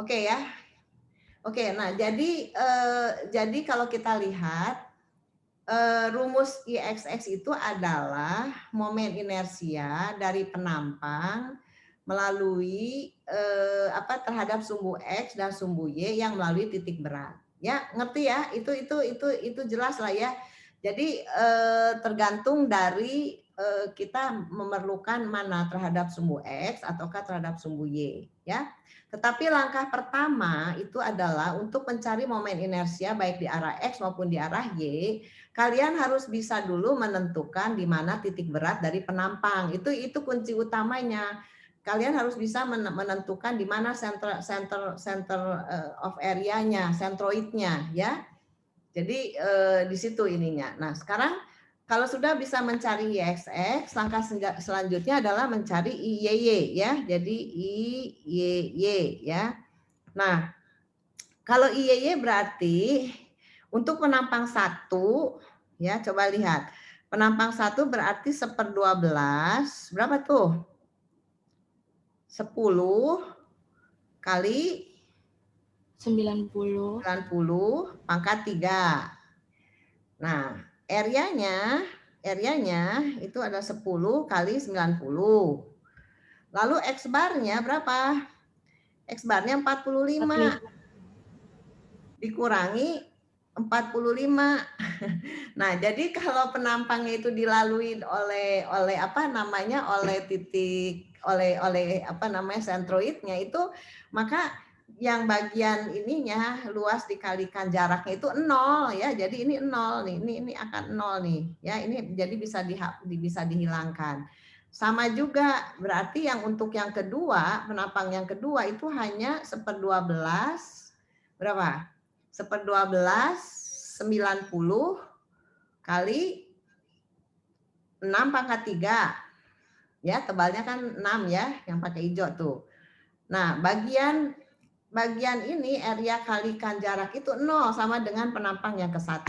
Oke ya. Oke, nah jadi kalau kita lihat rumus IXX itu adalah momen inersia dari penampang melalui terhadap sumbu X dan sumbu Y yang melalui titik berat. Ya, ngerti ya? Itu jelas lah ya. Jadi tergantung dari kita memerlukan mana terhadap sumbu X ataukah terhadap sumbu Y, ya. Tetapi langkah pertama itu adalah untuk mencari momen inersia baik di arah X maupun di arah Y. Kalian harus bisa dulu menentukan di mana titik berat dari penampang. Itu kunci utamanya. Kalian harus bisa menentukan di mana center of area-nya, centroid-nya ya. Jadi di situ ininya. Nah, sekarang kalau sudah bisa mencari IXX, langkah selanjutnya adalah mencari IYY ya. Jadi IYY ya. Nah, kalau IYY berarti untuk penampang 1 ya, coba lihat. Penampang 1 berarti 1/12, berapa tuh? 10 kali 90 pangkat 3. Nah, area-nya itu ada 10 kali 90. Lalu X bar-nya berapa? X bar-nya 45 dikurangi 45. Nah, jadi kalau penampangnya itu dilalui oleh apa namanya? oleh titik oleh apa namanya? sentroidnya itu, maka yang bagian ininya luas dikalikan jaraknya itu 0 ya. Jadi ini 0 nih. Ini akan 0 nih ya. Ini jadi bisa dihilangkan. Sama juga berarti yang untuk yang kedua, penampang yang kedua itu hanya 1/12 berapa? 1/12 90 kali 6 pangkat 3. Ya, tebalnya kan 6 ya, yang pakai hijau tuh. Nah, bagian ini area kalikan jarak itu 0 sama dengan penampang yang ke-1.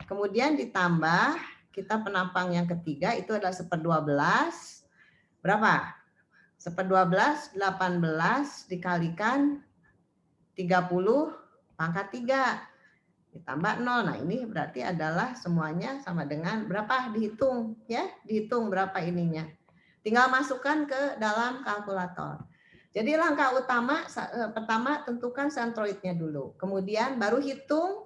Kemudian ditambah kita penampang yang ketiga itu adalah 1/12 berapa? 1/12 18 dikalikan 30 pangkat 3 ditambah 0. Nah, ini berarti adalah semuanya sama dengan berapa? Dihitung ya, dihitung berapa ininya. Tinggal masukkan ke dalam kalkulator. Jadi langkah utama pertama tentukan sentroidnya dulu. Kemudian baru hitung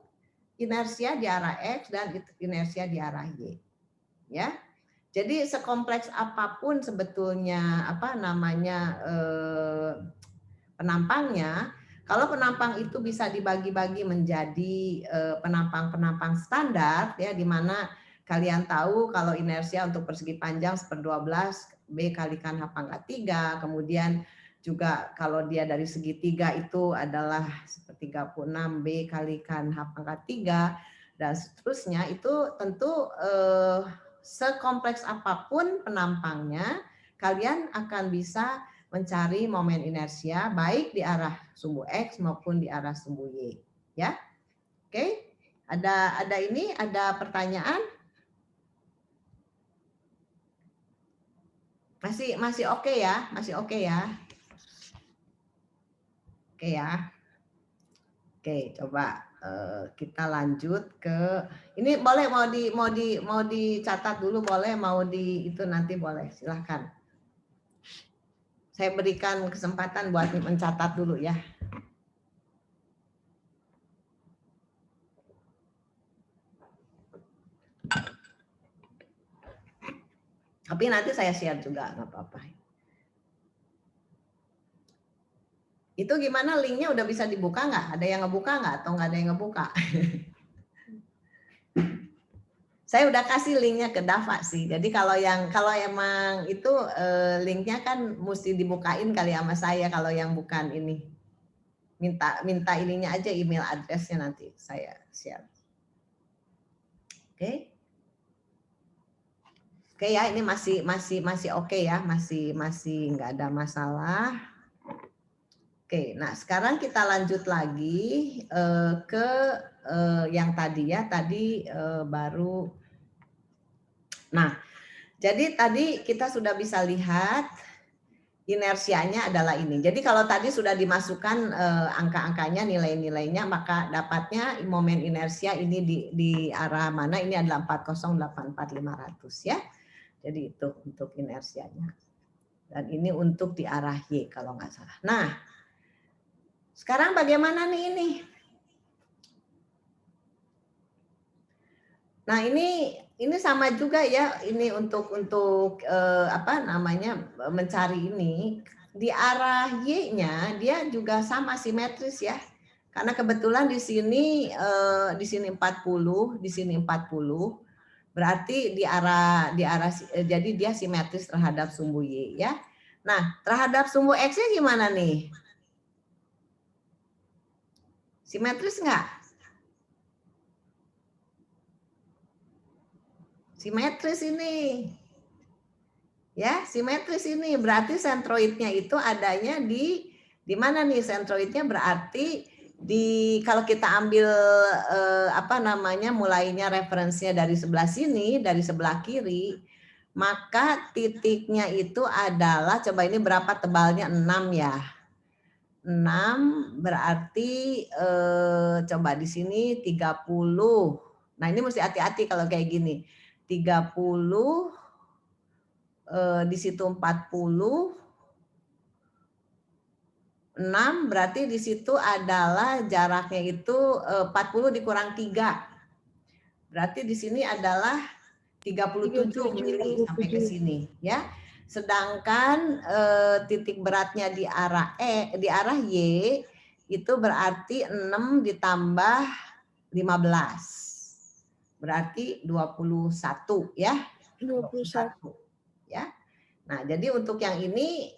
inersia di arah X dan inersia di arah Y. Ya. Jadi sekompleks apapun sebetulnya apa namanya penampangnya, kalau penampang itu bisa dibagi-bagi menjadi penampang-penampang standar ya, di mana kalian tahu kalau inersia untuk persegi panjang 1/12 B kalikan H pangkat 3, kemudian juga kalau dia dari segitiga itu adalah 1/36 B kalikan H pangkat 3 dan seterusnya. Itu tentu sekompleks apapun penampangnya, kalian akan bisa mencari momen inersia baik di arah sumbu X maupun di arah sumbu Y. Ya, oke? Ada pertanyaan? Masih oke ya? Masih oke ya? Oke ya. Oke, coba kita lanjut ke ini. Boleh mau dicatat dulu, boleh, mau di itu nanti boleh, silahkan. Saya berikan kesempatan buat mencatat dulu ya. Tapi nanti saya share juga, nggak apa-apa. Itu gimana, linknya udah bisa dibuka nggak? Ada yang ngebuka nggak atau nggak ada yang ngebuka? Saya udah kasih linknya ke Dava sih. Jadi kalau emang itu linknya kan mesti dibukain kali sama saya kalau yang bukan ini. Minta ininya aja, email addressnya nanti saya share. Oke. Oke ya, ini masih oke ya, masih nggak ada masalah. Oke, nah sekarang kita lanjut lagi ke yang tadi ya, baru. Nah, jadi tadi kita sudah bisa lihat inersianya adalah ini. Jadi kalau tadi sudah dimasukkan angka-angkanya, nilai-nilainya, maka dapatnya momen inersia ini di arah mana? Ini adalah 4084.500 ya. Jadi itu untuk inersianya. Dan ini untuk di arah Y kalau nggak salah. Nah, sekarang bagaimana nih ini? Nah, ini sama juga ya, ini untuk apa namanya, mencari ini di arah Y-nya dia juga sama simetris ya. Karena kebetulan di sini 40, di sini 40. Berarti di arah jadi dia simetris terhadap sumbu Y ya. Nah, terhadap sumbu X-nya gimana nih? Simetris enggak? Simetris ini. Ya, simetris ini. Berarti sentroidnya itu adanya di mana nih sentroidnya? Berarti kalau kita ambil apa namanya, mulainya referensinya dari sebelah sini, dari sebelah kiri, maka titiknya itu adalah, coba ini berapa tebalnya? 6 ya. 6 berarti coba di sini 30. Nah, ini mesti hati-hati kalau kayak gini. 30 di situ 40, 6 berarti di situ adalah jaraknya itu 40 dikurang 3. Berarti di sini adalah 37 mili sampai ke sini ya. Sedangkan titik beratnya di arah di arah Y itu berarti 6 ditambah 15. Berarti 21 ya. 21 ya. Nah, jadi untuk yang ini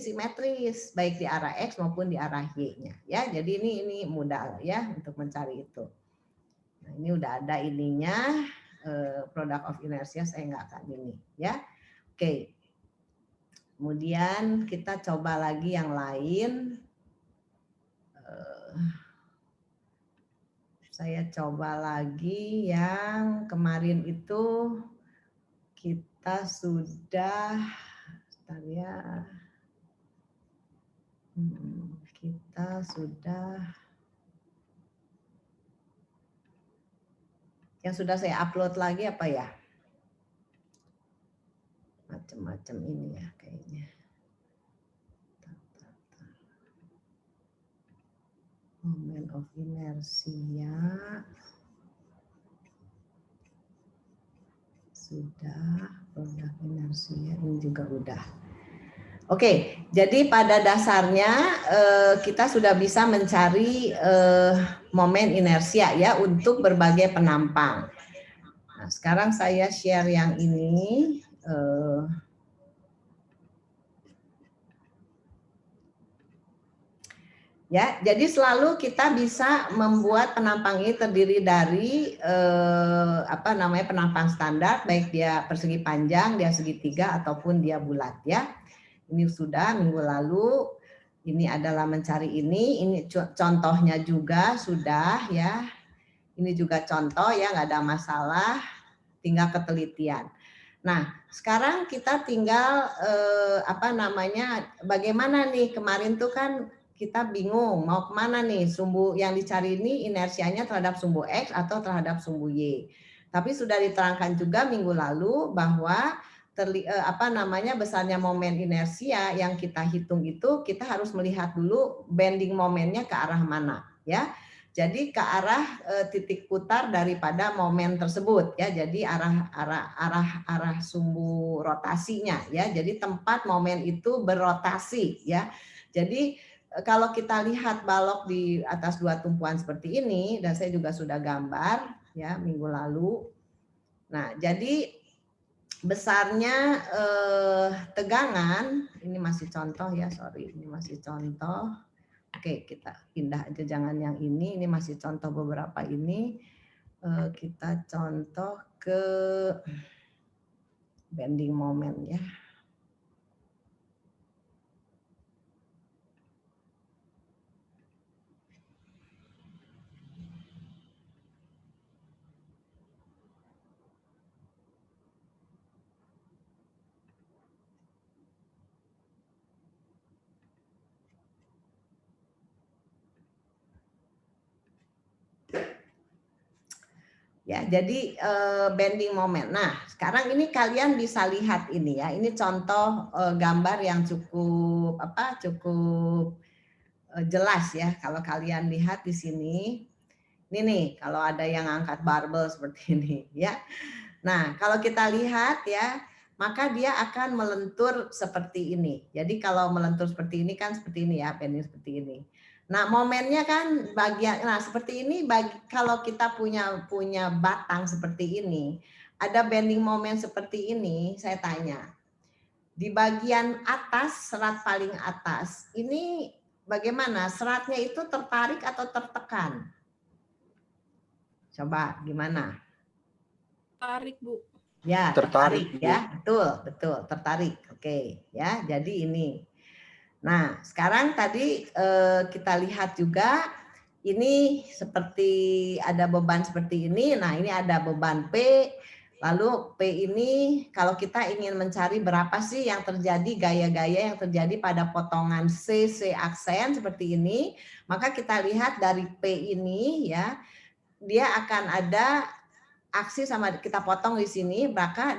simetris baik di arah X maupun di arah Y-nya ya. Jadi ini mudah ya untuk mencari itu. Nah, ini udah ada ininya, product of inertia, saya nggak akan ini ya. Oke. Kemudian kita coba lagi yang lain. Saya coba lagi yang kemarin itu kita sudah, ya, kita sudah, yang sudah saya upload lagi apa ya? Macam-macam ini ya kayaknya. Moment of inersia. Sudah, produk inersia ini juga udah. Oke, jadi pada dasarnya kita sudah bisa mencari momen inersia ya untuk berbagai penampang. Nah, sekarang saya share yang ini. Ya, jadi selalu kita bisa membuat penampang ini terdiri dari apa namanya, penampang standar, baik dia persegi panjang, dia segitiga ataupun dia bulat ya. Ini sudah minggu lalu. Ini adalah mencari ini contohnya juga sudah ya. Ini juga contoh ya, nggak ada masalah, tinggal ketelitian. Nah, sekarang kita tinggal apa namanya, bagaimana nih, kemarin tuh kan kita bingung mau kemana nih, sumbu yang dicari ini inersianya terhadap sumbu X atau terhadap sumbu Y. Tapi sudah diterangkan juga minggu lalu bahwa apa namanya, besarnya momen inersia yang kita hitung itu kita harus melihat dulu bending momennya ke arah mana ya. Jadi ke arah titik putar daripada momen tersebut ya. Jadi arah sumbu rotasinya ya. Jadi tempat momen itu berotasi ya. Jadi kalau kita lihat balok di atas dua tumpuan seperti ini, dan saya juga sudah gambar ya minggu lalu. Nah, jadi besarnya tegangan, ini masih contoh ya, sorry, ini masih contoh. Oke, kita pindah aja, jangan yang ini masih contoh beberapa ini. Kita contoh ke bending moment ya. Ya, jadi bending moment. Nah, sekarang ini kalian bisa lihat ini ya. Ini contoh gambar yang cukup jelas ya. Kalau kalian lihat di sini, ini nih kalau ada yang angkat barbel seperti ini ya. Nah, kalau kita lihat ya, maka dia akan melentur seperti ini. Jadi kalau melentur seperti ini kan seperti ini ya, bending seperti ini. Nah, momennya kan seperti ini kalau kita punya batang seperti ini, ada bending moment seperti ini, saya tanya. Di bagian atas, serat paling atas, ini bagaimana? Seratnya itu tertarik atau tertekan? Coba gimana? Tarik, Bu. Ya, tertarik ya. Betul, tertarik. Oke, ya. Jadi ini. Nah, sekarang tadi kita lihat juga ini seperti ada beban seperti ini. Nah, ini ada beban P. Lalu P ini kalau kita ingin mencari berapa sih yang terjadi, gaya-gaya yang terjadi pada potongan C aksen seperti ini, maka kita lihat dari P ini ya, dia akan ada aksi sama, kita potong di sini, maka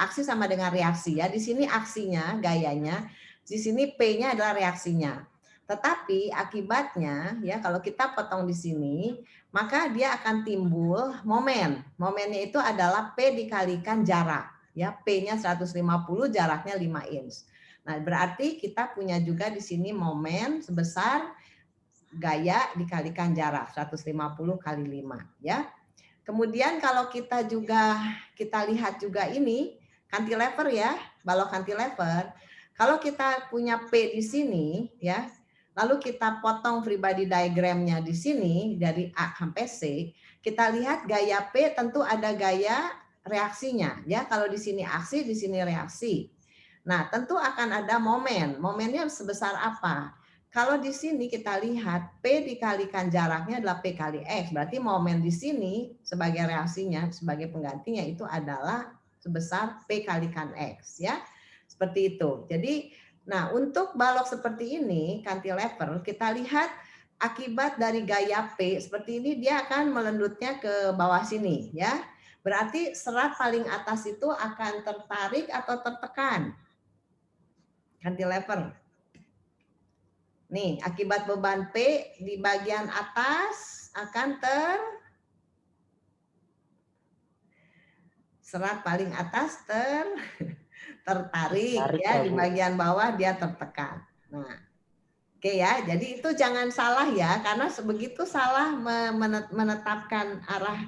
aksi sama dengan reaksi ya. Di sini aksinya, gayanya, di sini P-nya adalah reaksinya. Tetapi akibatnya ya kalau kita potong di sini, maka dia akan timbul momen. Momennya itu adalah P dikalikan jarak. Ya, P-nya 150, jaraknya 5 inch. Nah, berarti kita punya juga di sini momen sebesar gaya dikalikan jarak 150 kali 5 ya. Kemudian kalau kita lihat juga ini cantilever ya, balok cantilever. Kalau kita punya P di sini ya, lalu kita potong free body diagramnya di sini dari A sampai C, kita lihat gaya P tentu ada gaya reaksinya ya. Kalau di sini aksi, di sini reaksi. Nah, tentu akan ada momen. Momennya sebesar apa? Kalau di sini kita lihat P dikalikan jaraknya adalah P kali X. Berarti momen di sini sebagai reaksinya, sebagai penggantinya itu adalah sebesar P kalikan X ya. Seperti itu. Jadi nah untuk balok seperti ini, cantilever, kita lihat akibat dari gaya P seperti ini dia akan melendutnya ke bawah sini ya. Berarti serat paling atas itu akan tertarik atau tertekan. Cantilever. Nih, akibat beban P di bagian atas akan serat paling atas tertarik ya, di bagian bawah dia tertekan. Nah, oke ya. Jadi itu jangan salah ya, karena sebegitu salah menetapkan arah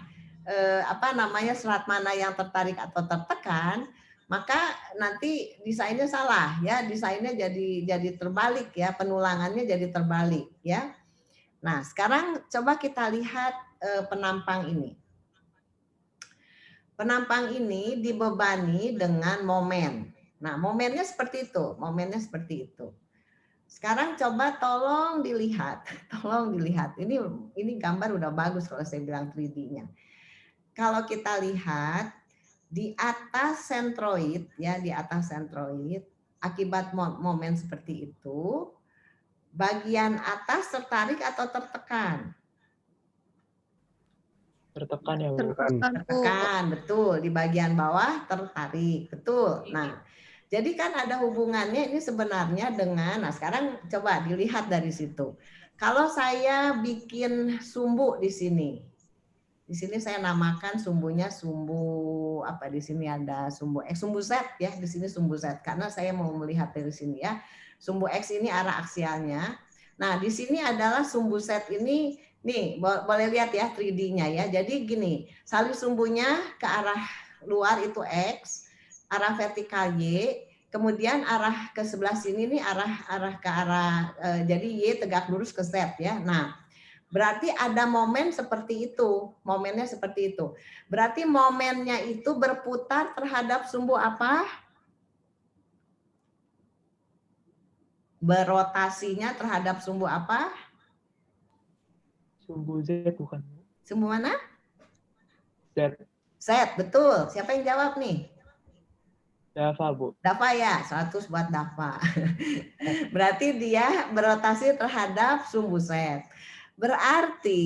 serat mana yang tertarik atau tertekan, maka nanti desainnya salah ya, desainnya jadi terbalik ya, penulangannya jadi terbalik ya. Nah, sekarang coba kita lihat penampang ini. Penampang ini dibebani dengan momen. Nah, momennya seperti itu, momennya seperti itu. Sekarang coba tolong dilihat. Ini gambar udah bagus kalau saya bilang 3D-nya. Kalau kita lihat di atas sentroid ya, di atas sentroid akibat momen seperti itu, bagian atas tertarik atau tertekan? Tertekan ya, Bu. Tertekan, betul. Di bagian bawah tertarik, betul. Nah, jadi kan ada hubungannya ini sebenarnya dengan, nah sekarang coba dilihat dari situ. Kalau saya bikin sumbu di sini saya namakan sumbunya sumbu apa, di sini ada sumbu X, sumbu Z ya, di sini sumbu Z karena saya mau melihat dari sini ya. Sumbu X ini arah aksialnya. Nah, di sini adalah sumbu Z ini, nih boleh lihat ya 3D-nya ya. Jadi gini, salib sumbunya ke arah luar itu X, arah vertikal Y, kemudian arah ke sebelah sini nih arah ke arah jadi Y tegak lurus ke Z ya. Nah, berarti ada momen seperti itu, momennya seperti itu. Berarti momennya itu berputar terhadap sumbu apa? Berotasinya terhadap sumbu apa? Sumbu Z bukan? Sumbu mana? Z. Z, betul. Siapa yang jawab nih? Dava, Bu. Dava ya, 100 buat Dava. Berarti dia berotasi terhadap sumbu Z. Berarti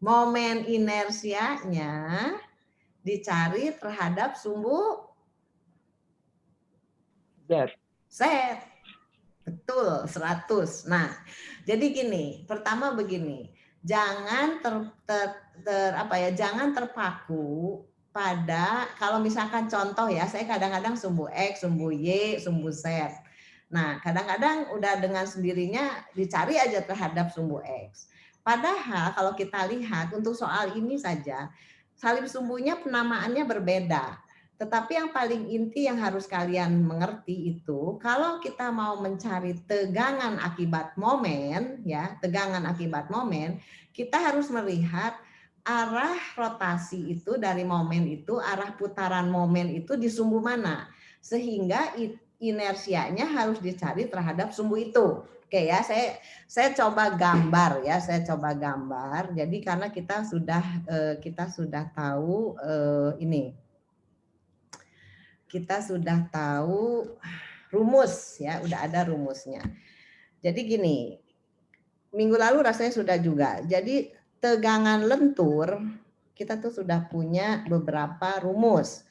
Momen inersianya dicari terhadap sumbu Z. Z. Betul, 100. Nah, jadi gini, pertama begini, jangan jangan terpaku pada, kalau misalkan contoh ya, saya kadang-kadang sumbu X, sumbu Y, sumbu Z. Nah, kadang-kadang udah dengan sendirinya dicari aja terhadap sumbu X. Padahal kalau kita lihat untuk soal ini saja, salib sumbunya penamaannya berbeda. Tetapi yang paling inti yang harus kalian mengerti itu, kalau kita mau mencari tegangan akibat momen, ya, tegangan akibat momen, kita harus melihat arah rotasi itu dari momen itu, arah putaran momen itu di sumbu mana, sehingga inersianya harus dicari terhadap sumbu itu. Oke ya, saya coba gambar ya, saya coba gambar. Jadi karena kita sudah tahu ini. Kita sudah tahu rumus ya, udah ada rumusnya. Jadi gini, minggu lalu rasanya sudah juga. Jadi tegangan lentur kita tuh sudah punya beberapa rumus.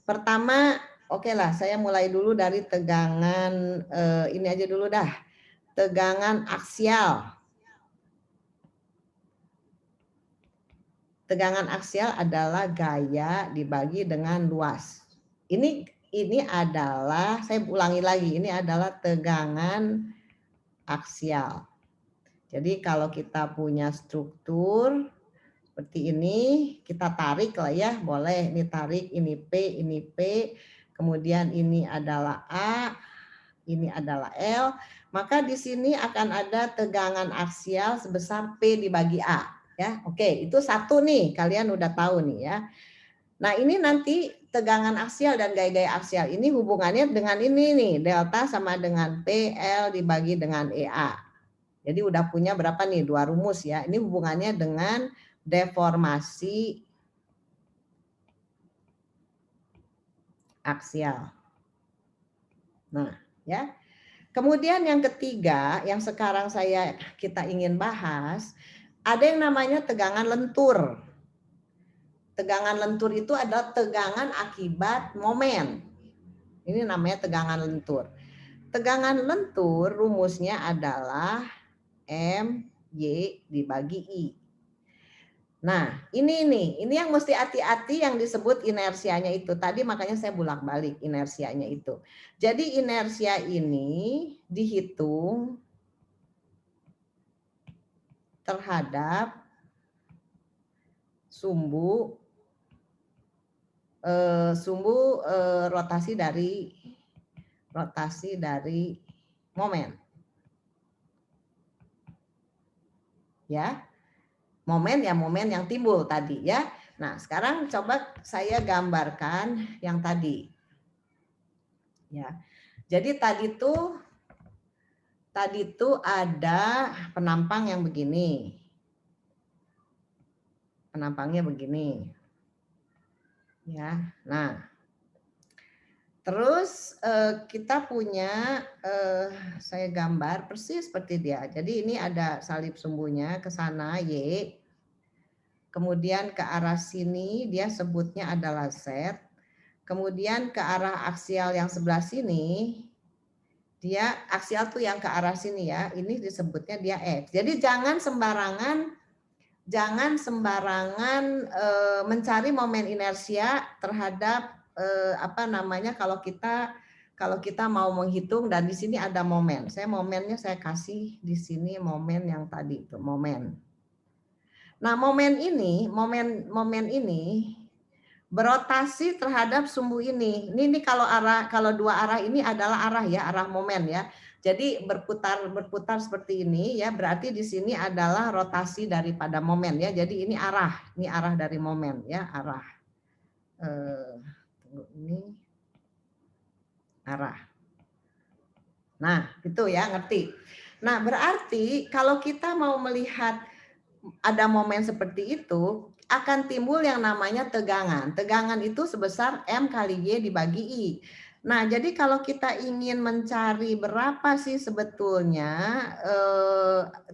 Pertama, oke lah, saya mulai dulu dari tegangan ini aja dulu dah. Tegangan aksial. Tegangan aksial adalah gaya dibagi dengan luas. Ini adalah, saya ulangi lagi, ini adalah tegangan aksial. Jadi kalau kita punya struktur seperti ini, kita tarik lah ya, boleh ini tarik, ini P, kemudian ini adalah A, ini adalah L, maka di sini akan ada tegangan aksial sebesar P dibagi A. Ya, oke, itu satu nih, kalian udah tahu nih ya. Nah, ini nanti tegangan aksial dan gaya-gaya aksial ini hubungannya dengan ini nih, delta sama dengan PL dibagi dengan EA. Jadi udah punya berapa nih? 2 rumus ya. Ini hubungannya dengan deformasi aksial. Nah, ya. Kemudian yang ketiga, yang sekarang kita ingin bahas, ada yang namanya tegangan lentur. Tegangan lentur itu adalah tegangan akibat momen. Ini namanya tegangan lentur. Tegangan lentur rumusnya adalah MY dibagi I. Nah, ini yang mesti hati-hati yang disebut inersianya itu. Tadi makanya saya bolak-balik inersianya itu. Jadi inersia ini dihitung terhadap sumbu rotasi dari momen. Ya. Momen yang timbul tadi ya. Nah, sekarang coba saya gambarkan yang tadi. Ya. Jadi tadi tuh ada penampang yang begini. Penampangnya begini. Ya, nah, terus kita punya, saya gambar persis seperti dia. Jadi ini ada salib sumbunya ke sana Y, kemudian ke arah sini dia sebutnya adalah Z, kemudian ke arah aksial yang sebelah sini, dia aksial tuh yang ke arah sini ya, ini disebutnya dia X. Jadi jangan sembarangan mencari momen inersia terhadap kalau kita mau menghitung dan di sini ada momen. Momennya saya kasih di sini momen yang tadi itu momen. Nah, momen ini berotasi terhadap sumbu ini. Ini kalau dua arah ini adalah arah momen ya. Jadi berputar seperti ini ya, berarti di sini adalah rotasi daripada momen ya. Jadi ini arah dari momen ya, arah. Ini arah. Nah, itu ya, ngerti. Nah, berarti kalau kita mau melihat ada momen seperti itu, akan timbul yang namanya tegangan. Tegangan itu sebesar M kali Y dibagi I. Nah, jadi kalau kita ingin mencari berapa sih sebetulnya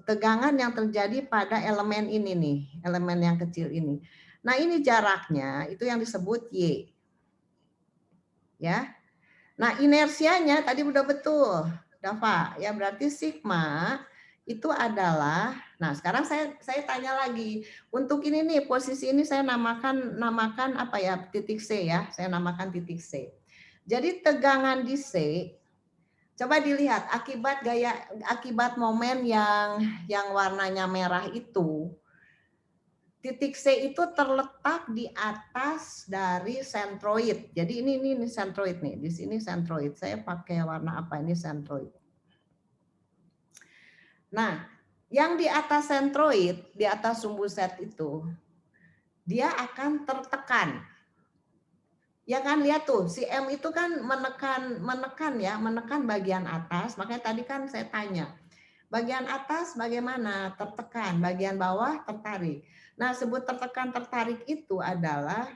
tegangan yang terjadi pada elemen ini nih, elemen yang kecil ini. Nah, ini jaraknya itu yang disebut Y. Ya. Nah, inersianya tadi udah betul, Dava. Ya, berarti sigma itu adalah, nah sekarang saya tanya lagi, untuk ini nih posisi ini saya namakan apa ya, titik C ya, saya namakan titik C. Jadi tegangan di C, coba dilihat akibat momen yang warnanya merah itu, titik C itu terletak di atas dari sentroid. Jadi ini sentroid nih, di sini sentroid. Saya pakai warna apa ini sentroid. Nah, yang di atas sentroid, di atas sumbu set itu, dia akan tertekan. Ya kan, lihat tuh, si M itu kan menekan bagian atas. Makanya tadi kan saya tanya, bagian atas bagaimana? Tertekan, bagian bawah tertarik. Nah, sebut tertekan tertarik itu adalah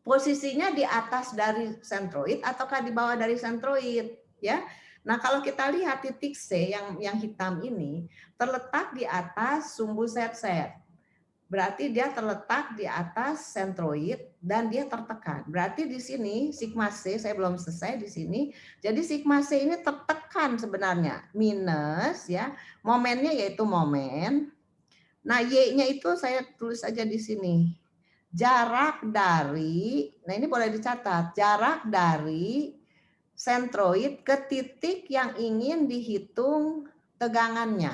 posisinya di atas dari sentroid ataukah di bawah dari sentroid, ya. Nah, kalau kita lihat titik C yang hitam ini terletak di atas sumbu set-set. Berarti dia terletak di atas sentroid dan dia tertekan. Berarti di sini sigma C, saya belum selesai di sini. Jadi sigma C ini tertekan sebenarnya, minus ya, momennya yaitu momen. Nah, Y-nya itu saya tulis aja di sini. Jarak dari, nah ini boleh dicatat, jarak dari sentroid ke titik yang ingin dihitung tegangannya.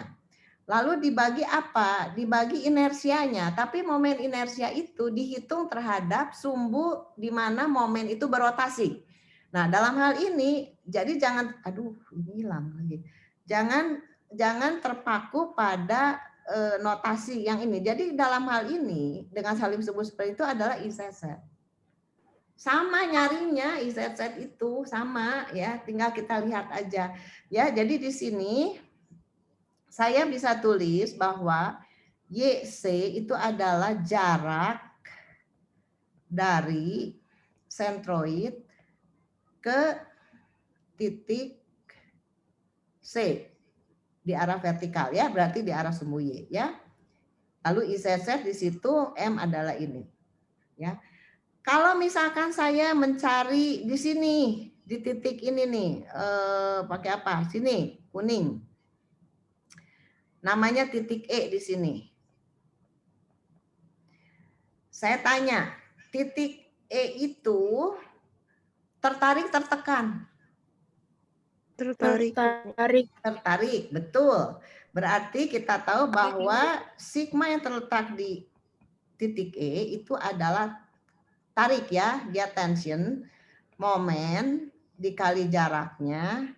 Lalu dibagi apa? Dibagi inersianya. Tapi momen inersia itu dihitung terhadap sumbu di mana momen itu berotasi. Nah, dalam hal ini, jadi jangan, aduh, ini hilang lagi. Jangan terpaku pada notasi yang ini. Jadi dalam hal ini, dengan saling sebut seperti itu adalah IZZ. Sama nyarinya IZZ itu sama ya, tinggal kita lihat aja. Ya, jadi di sini saya bisa tulis bahwa YC itu adalah jarak dari sentroid ke titik C di arah vertikal ya, berarti di arah sumbu Y ya. Lalu IZZ di situ M adalah ini. Ya. Kalau misalkan saya mencari di sini di titik ini nih, pakai apa? Sini, kuning. Namanya titik E di sini. Saya tanya, titik E itu tertarik tertekan? Tertarik. Tertarik, betul. Berarti kita tahu bahwa sigma yang terletak di titik E itu adalah tarik ya, dia tension, momen dikali jaraknya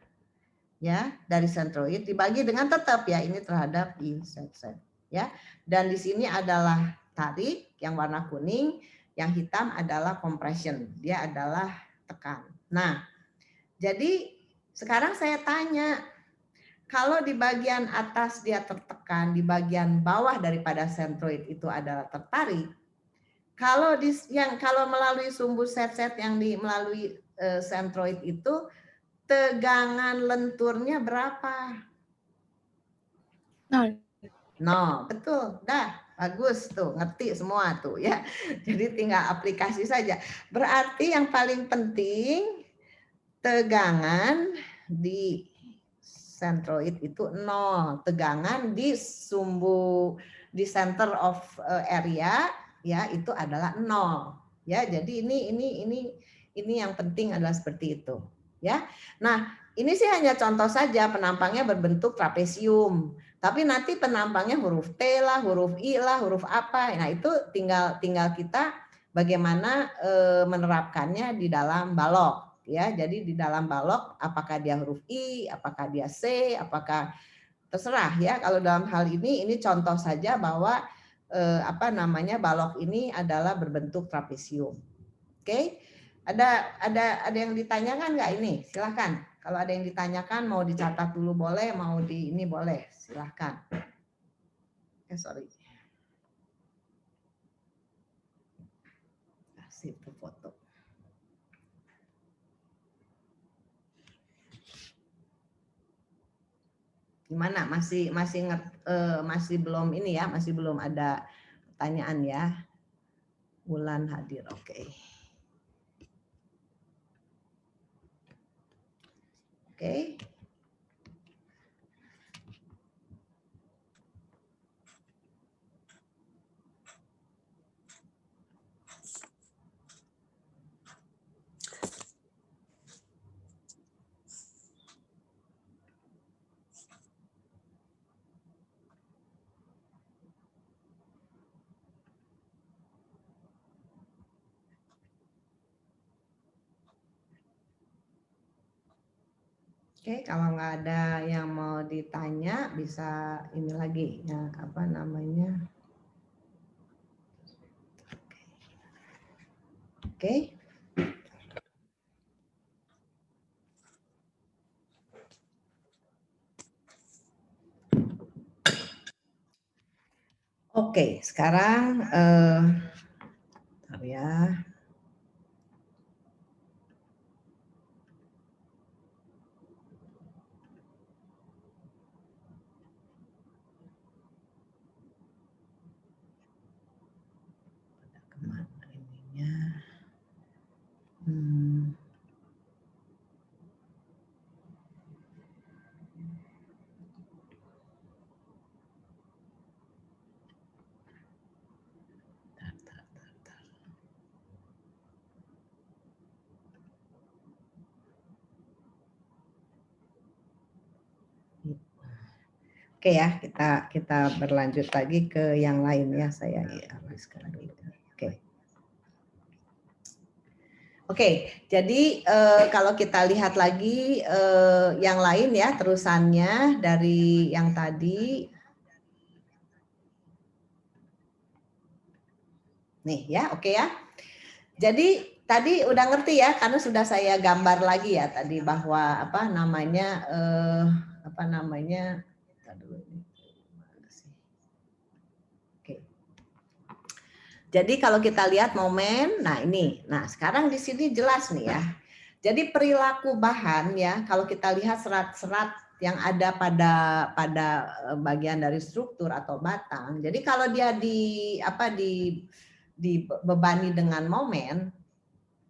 ya dari sentroid dibagi dengan tetap ya ini terhadap IZZ ya. Dan di sini adalah tarik yang warna kuning, yang hitam adalah compression, dia adalah tekan. Nah, jadi sekarang saya tanya, kalau di bagian atas dia tertekan, di bagian bawah daripada sentroid itu adalah tertarik. Kalau kalau melalui sumbu set-set yang melalui sentroid itu tegangan lenturnya berapa? No, betul. Dah, bagus tuh, ngerti semua tuh ya. Jadi tinggal aplikasi saja. Berarti yang paling penting tegangan di sentroid itu 0. Tegangan di sumbu di center of area ya itu adalah 0. Ya, jadi ini yang penting adalah seperti itu. Ya. Nah, ini sih hanya contoh saja penampangnya berbentuk trapesium. Tapi nanti penampangnya huruf T lah, huruf I lah, huruf apa. Nah, itu tinggal kita bagaimana menerapkannya di dalam balok ya. Jadi di dalam balok apakah dia huruf I, apakah dia C, apakah terserah ya. Kalau dalam hal ini contoh saja bahwa balok ini adalah berbentuk trapesium. Oke? Ada yang ditanyakan nggak ini? Silahkan. Kalau ada yang ditanyakan mau dicatat dulu boleh, mau di ini boleh. Silahkan. Sorry. Kasih foto. Gimana? Masih belum ini ya, masih belum ada pertanyaan ya. Wulan hadir, oke. Oke. Oke, kalau nggak ada yang mau ditanya, bisa ini lagi ya, apa namanya? Oke. Oke, sekarang bentar ya. Kemana ininya? Oke ya, kita berlanjut lagi ke yang lain ya, saya sekarang dulu. Oke. Oke, jadi kalau kita lihat lagi yang lain ya, terusannya dari yang tadi. Nih ya, oke ya. Jadi tadi udah ngerti ya, karena sudah saya gambar lagi ya tadi bahwa apa namanya Oke. Jadi kalau kita lihat momen, nah ini, nah sekarang di sini jelas nih ya. Jadi perilaku bahan ya, kalau kita lihat serat-serat yang ada pada bagian dari struktur atau batang. Jadi kalau dia dibebani dengan momen,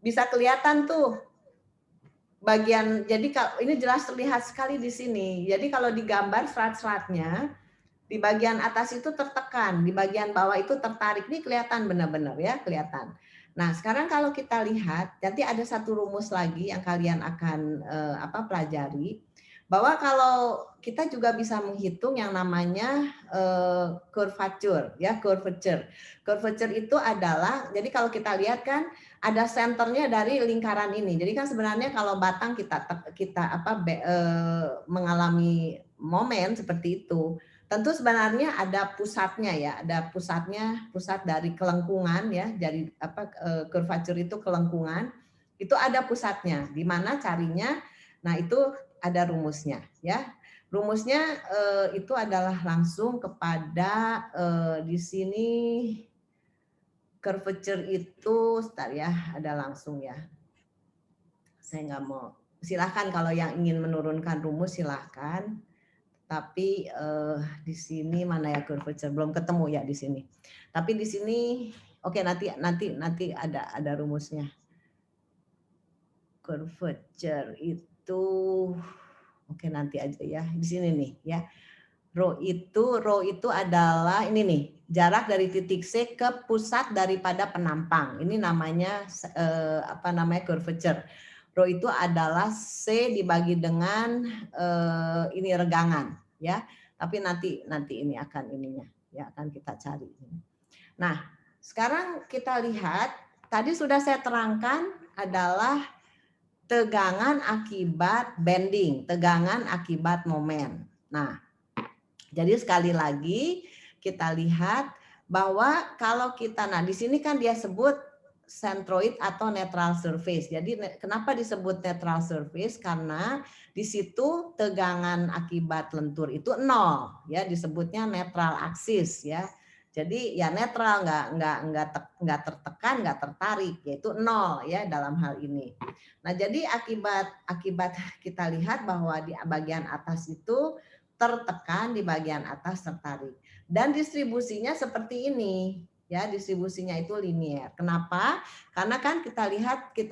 bisa kelihatan tuh bagian. Jadi ini jelas terlihat sekali di sini. Jadi kalau digambar serat-seratnya di bagian atas itu tertekan, di bagian bawah itu tertarik. Ini kelihatan benar-benar ya, kelihatan. Nah, sekarang kalau kita lihat, nanti ada satu rumus lagi yang kalian akan pelajari, bahwa kalau kita juga bisa menghitung yang namanya curvature, ya, curvature. Curvature itu adalah, jadi kalau kita lihat kan ada senternya dari lingkaran ini. Jadi kan sebenarnya kalau batang kita mengalami momen seperti itu, tentu sebenarnya ada pusatnya ya, ada pusat dari kelengkungan ya, dari curvature itu kelengkungan, itu ada pusatnya. Di mana carinya? Nah, itu ada rumusnya ya. Rumusnya itu adalah langsung kepada di sini curvature itu, sebentar ya, ada langsung ya. Saya nggak mau. Silahkan kalau yang ingin menurunkan rumus silahkan. Tapi di sini mana ya curvature, belum ketemu ya di sini. Tapi di sini oke, nanti ada rumusnya. Curvature itu oke, nanti aja ya. Di sini nih ya. Rho itu adalah ini nih, jarak dari titik C ke pusat daripada penampang. Ini namanya curvature. Rho itu adalah C dibagi dengan ini regangan ya. Tapi nanti ini akan ininya ya, akan kita cari. Nah, sekarang kita lihat tadi sudah saya terangkan adalah tegangan akibat bending, tegangan akibat momen. Nah, jadi sekali lagi kita lihat bahwa kalau kita, nah di sini kan dia sebut centroid atau neutral surface. Jadi kenapa disebut neutral surface? Karena di situ tegangan akibat lentur itu 0 ya, disebutnya neutral axis ya. Jadi ya netral, nggak tertekan, nggak tertarik, yaitu 0 ya dalam hal ini. Nah, jadi akibat kita lihat bahwa di bagian atas itu tertekan, di bagian atas tertarik. Dan distribusinya seperti ini, ya, distribusinya itu linear. Kenapa? Karena kan kita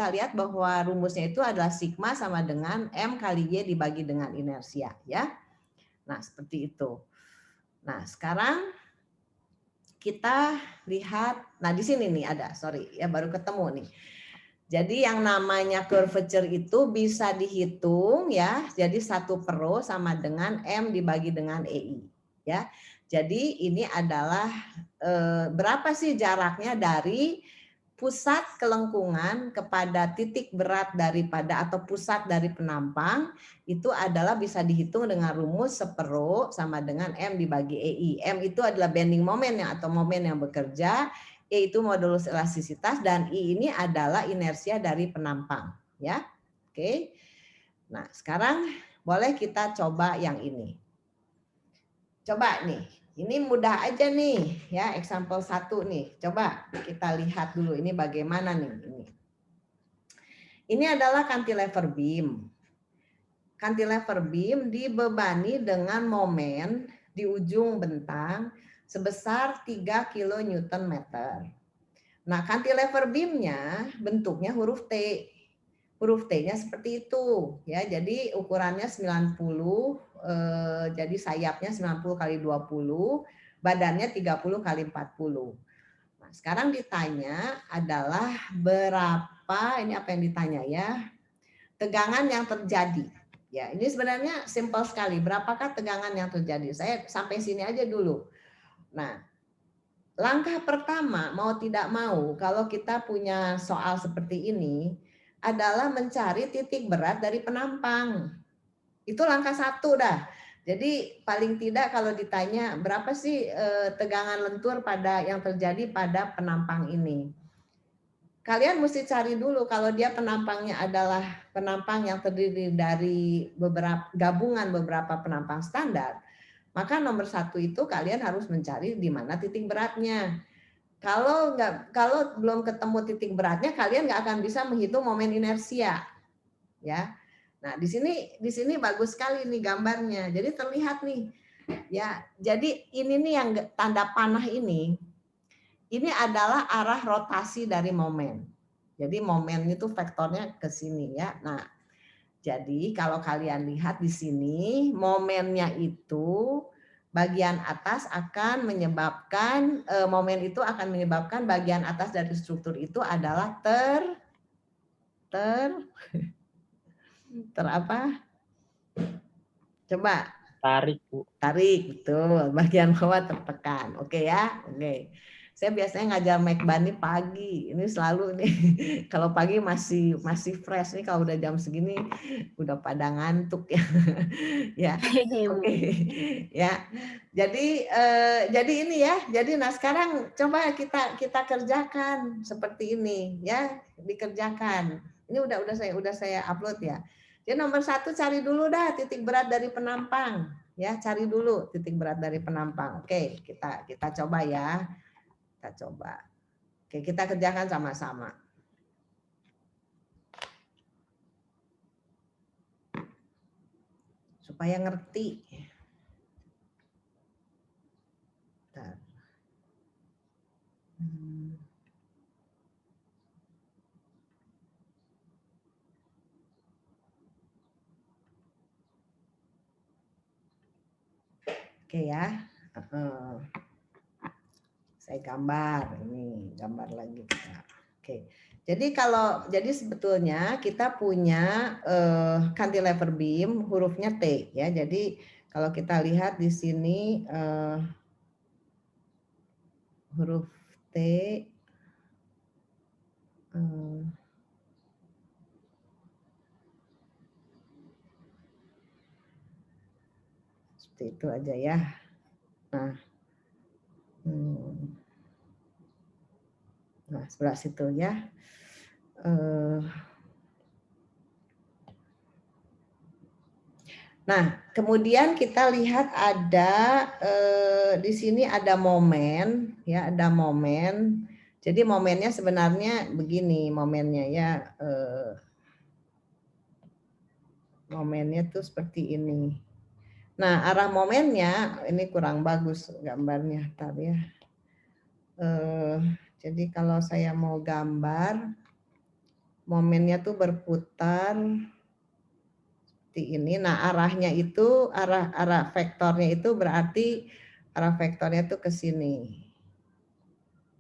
lihat bahwa rumusnya itu adalah sigma sama dengan M kali Y dibagi dengan inersia, ya. Nah, seperti itu. Nah, sekarang kita lihat, nah di sini nih ada, sorry ya, baru ketemu nih. Jadi yang namanya curvature itu bisa dihitung ya. Jadi 1 per rho sama dengan M dibagi dengan EI ya. Jadi ini adalah berapa sih jaraknya dari pusat kelengkungan kepada titik berat daripada atau pusat dari penampang, itu adalah bisa dihitung dengan rumus 1 per rho sama dengan M dibagi EI. M itu adalah bending moment atau momen yang bekerja, E itu modulus elastisitas, dan I ini adalah inersia dari penampang, ya. Oke. Nah, sekarang boleh kita coba yang ini. Coba nih, ini mudah aja nih, ya, example 1 nih. Coba kita lihat dulu ini bagaimana nih ini. Ini adalah cantilever beam. Cantilever beam dibebani dengan momen di ujung bentang sebesar 3 kN/m. Nah, cantilever beam-nya bentuknya huruf T. Huruf T-nya seperti itu, ya. Jadi ukurannya 90, jadi sayapnya 90 kali 20, badannya 30 kali 40. Nah, sekarang ditanya adalah berapa, ini apa yang ditanya ya? Tegangan yang terjadi. Ya, ini sebenarnya simpel sekali. Berapakah tegangan yang terjadi? Saya sampai sini aja dulu. Nah, langkah pertama mau tidak mau kalau kita punya soal seperti ini adalah mencari titik berat dari penampang. Itu langkah 1 dah. Jadi paling tidak kalau ditanya berapa sih tegangan lentur pada yang terjadi pada penampang ini. Kalian mesti cari dulu kalau dia penampangnya adalah penampang yang terdiri dari gabungan beberapa penampang standar. Maka nomor 1 itu kalian harus mencari di mana titik beratnya. Kalau belum ketemu titik beratnya, kalian nggak akan bisa menghitung momen inersia, ya. Nah, di sini bagus sekali nih gambarnya. Jadi terlihat nih, ya. Jadi ini nih yang tanda panah ini adalah arah rotasi dari momen. Jadi momen itu vektornya ke sini, ya. Nah, jadi kalau kalian lihat di sini momennya itu bagian atas akan menyebabkan momen itu akan menyebabkan bagian atas dari struktur itu adalah ter apa? Coba Tarik, Bu. tarik, betul. Bagian bawah tertekan. Oke ya, oke. Saya biasanya ngajar Mekban nih pagi. Ini selalu nih kalau pagi masih fresh nih, kalau udah jam segini udah pada ngantuk ya. Ya. Oke. Ya. Jadi ini ya. Jadi nah sekarang coba kita kerjakan seperti ini ya, dikerjakan. Ini udah saya upload ya. Jadi nomor 1 cari dulu dah titik berat dari penampang. Ya, cari dulu titik berat dari penampang. Oke, kita coba ya. Kita coba. Oke, kita kerjakan sama-sama. Supaya ngerti. Bentar. Oke ya. Saya gambar ini, gambar lagi kita. Oke. Jadi sebetulnya kita punya cantilever beam hurufnya T ya. Jadi kalau kita lihat di sini huruf T seperti itu aja ya. Nah, sebelah situ ya. Nah, kemudian kita lihat ada di sini ada momen, ya, ada momen. Jadi momennya sebenarnya begini, momennya ya, momennya tuh seperti ini. Nah, arah momennya ini kurang bagus gambarnya, tar ya. Jadi kalau saya mau gambar, momennya tuh berputar seperti ini. Nah, arahnya itu arah vektornya itu berarti arah vektornya tuh ke sini.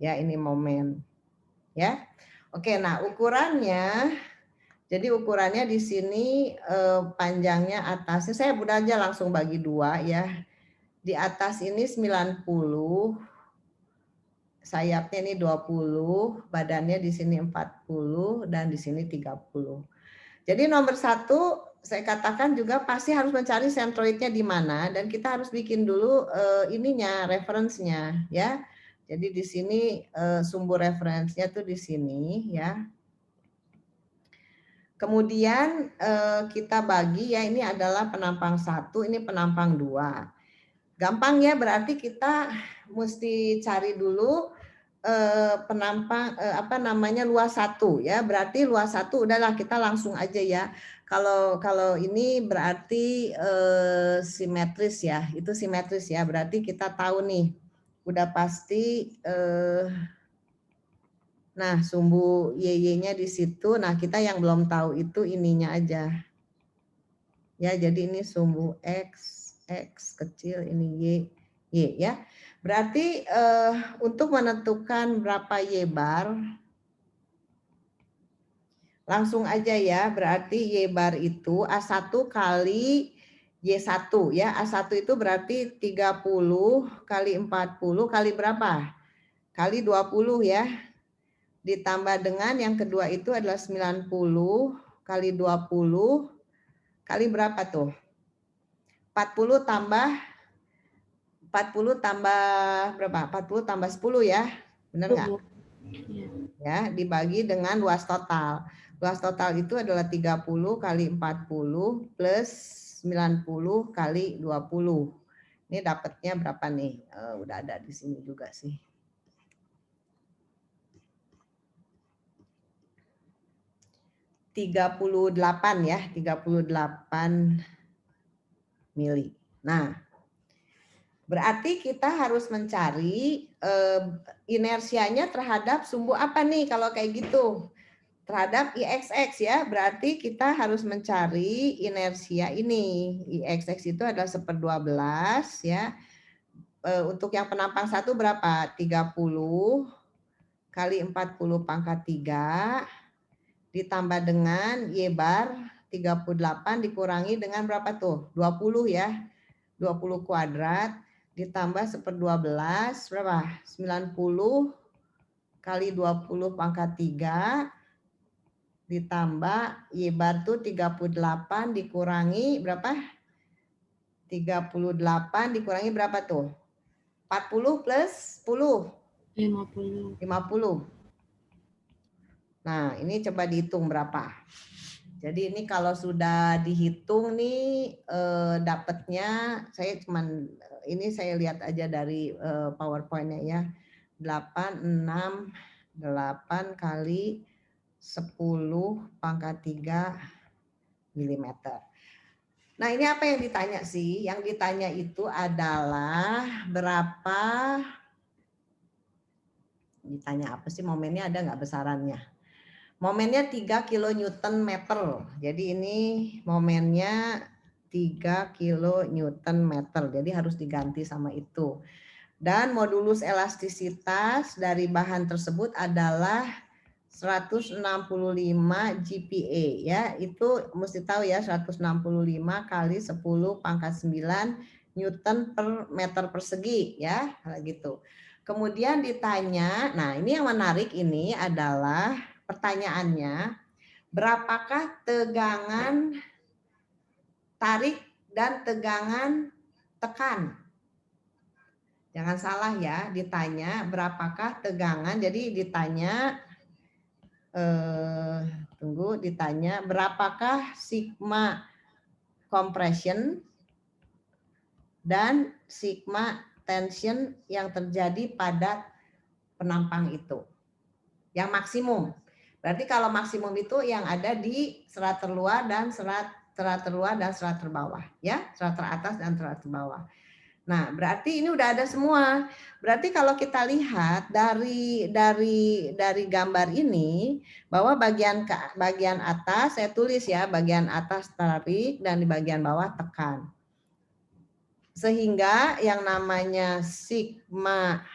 Ya, ini momen. Ya. Oke, nah ukurannya, jadi ukurannya di sini panjangnya atasnya, saya udah aja langsung bagi 2 ya. Di atas ini 90, sayapnya ini 20, badannya di sini 40, dan di sini 30. Jadi nomor 1, saya katakan juga pasti harus mencari sentroidnya di mana, dan kita harus bikin dulu ininya, referensinya ya. Jadi di sini sumber referensinya tuh di sini ya. Kemudian kita bagi ya, ini adalah penampang 1, ini penampang 2. Gampang ya, berarti kita mesti cari dulu penampang luas 1 ya. Berarti luas 1 udahlah kita langsung aja ya. Kalau ini berarti simetris ya. Itu simetris ya. Berarti kita tahu nih. Udah pasti nah, sumbu YY-nya di situ. Nah, kita yang belum tahu itu ininya aja. Ya, jadi ini sumbu X kecil, ini Y ya. Berarti untuk menentukan berapa Y bar, langsung aja ya. Berarti Y bar itu A1 kali Y1 ya. A1 itu berarti 30 kali 40 kali berapa? Kali 20 ya. Ditambah dengan yang kedua itu adalah 90 kali 20 kali berapa tuh? 40 tambah berapa? 40 tambah 10 ya. Benar nggak? Iya. Ya, dibagi dengan luas total. Luas total itu adalah 30 kali 40 plus 90 kali 20. Ini dapatnya berapa nih? Udah ada di sini juga sih. 38 ya, 38 mili. Nah, berarti kita harus mencari inersianya terhadap sumbu apa nih kalau kayak gitu? Terhadap IXX ya, berarti kita harus mencari inersia ini. IXX itu adalah 1/12 ya. Untuk yang penampang 1 berapa? 30 kali 40 pangkat 3 ditambah dengan Y bar 38 dikurangi dengan berapa tuh? 20 ya. 20 kuadrat ditambah 1/12 berapa? 90 kali 20 pangkat 3 ditambah Y bar tuh 38 dikurangi berapa? 38 dikurangi berapa tuh? 40 plus 10? 50. 50. Nah, ini coba dihitung berapa. Jadi ini kalau sudah dihitung nih dapatnya, saya cuman ini saya lihat aja dari PowerPoint-nya ya. 8 kali 10 pangkat 3 mm. Nah, ini apa yang ditanya sih? Yang ditanya itu adalah berapa, ditanya apa sih, momennya ada nggak besarannya? Momennya 3 kilonewton meter. Jadi ini momennya 3 kilonewton meter. Jadi harus diganti sama itu. Dan modulus elastisitas dari bahan tersebut adalah 165 GPa ya. Itu mesti tahu ya, 165 kali 10 pangkat 9 Newton per meter persegi ya, gitu. Kemudian ditanya, nah ini yang menarik ini adalah pertanyaannya, berapakah tegangan tarik dan tegangan tekan? Jangan salah ya, ditanya berapakah tegangan, jadi ditanya ditanya berapakah sigma compression dan sigma tension yang terjadi pada penampang itu. Yang maksimum. Berarti kalau maksimum itu yang ada di serat terluar dan serat serat terluar dan serat terbawah, ya, serat teratas dan serat terbawah. Nah, berarti ini udah ada semua. Berarti kalau kita lihat dari gambar ini bahwa bagian atas saya tulis ya, bagian atas tarik dan di bagian bawah tekan. Sehingga yang namanya sigma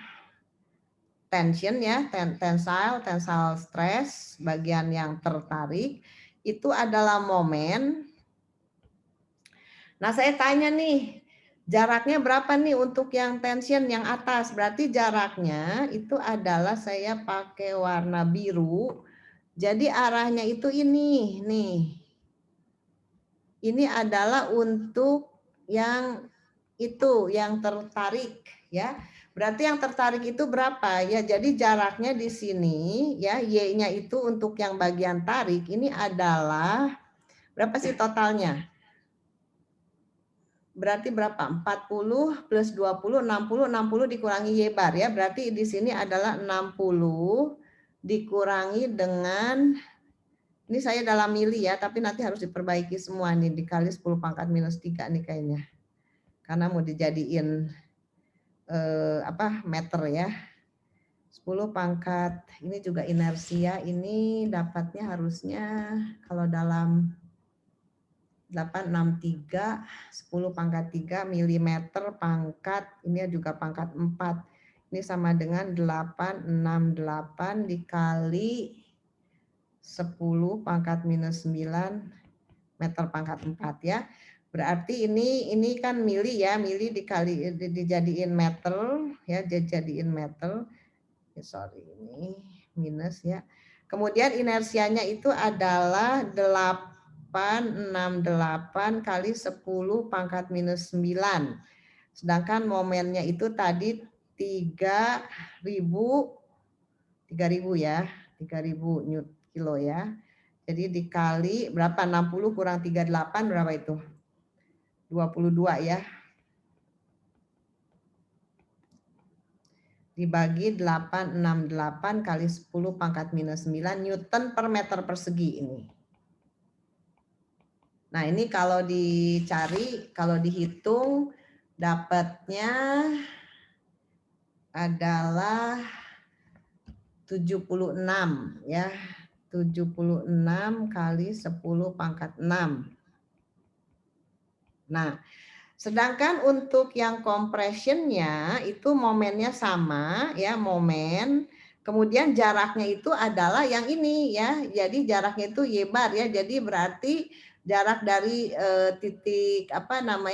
tension ya, tensile stress, bagian yang tertarik itu adalah momen. Nah, saya tanya nih, jaraknya berapa nih untuk yang tension yang atas? Berarti jaraknya itu adalah saya pakai warna biru. Jadi arahnya itu ini nih. Ini adalah untuk yang itu yang tertarik ya. Berarti yang tertarik itu berapa? Ya, jadi jaraknya di sini ya, Y-nya itu untuk yang bagian tarik ini adalah berapa sih totalnya? Berarti berapa? 40 plus 20, 60, 60 dikurangi Y bar ya. Berarti di sini adalah 60 dikurangi dengan, ini saya dalam mili ya, tapi nanti harus diperbaiki semua nih, dikali 10 pangkat minus 3 nih kayaknya. Karena mau dijadiin meter ya. 10 pangkat, ini juga inersia, ini dapatnya harusnya kalau dalam 863, 10 pangkat 3 mm pangkat, ini juga pangkat 4. Ini sama dengan 868 dikali 10 pangkat minus 9 meter pangkat 4 ya. Berarti ini kan mili ya, mili dikali dijadiin meter ya, dijadiin meter. Sorry, ini minus ya. Kemudian inersianya itu adalah 868 kali 10 pangkat minus 9. Sedangkan momennya itu tadi 3000 ya, 3000 kilo ya. Jadi dikali berapa? 60 kurang 38 berapa itu? 22 ya. Dibagi 868 kali 10 pangkat minus 9 Newton per meter persegi ini. Nah, ini kalau dicari, kalau dihitung dapatnya adalah 76 ya. 76 kali 10 pangkat 6. Nah, sedangkan untuk yang compressionnya itu momennya sama ya, momen. Kemudian jaraknya itu adalah yang ini ya. Jadi jaraknya itu Y bar ya. Jadi berarti jarak dari titik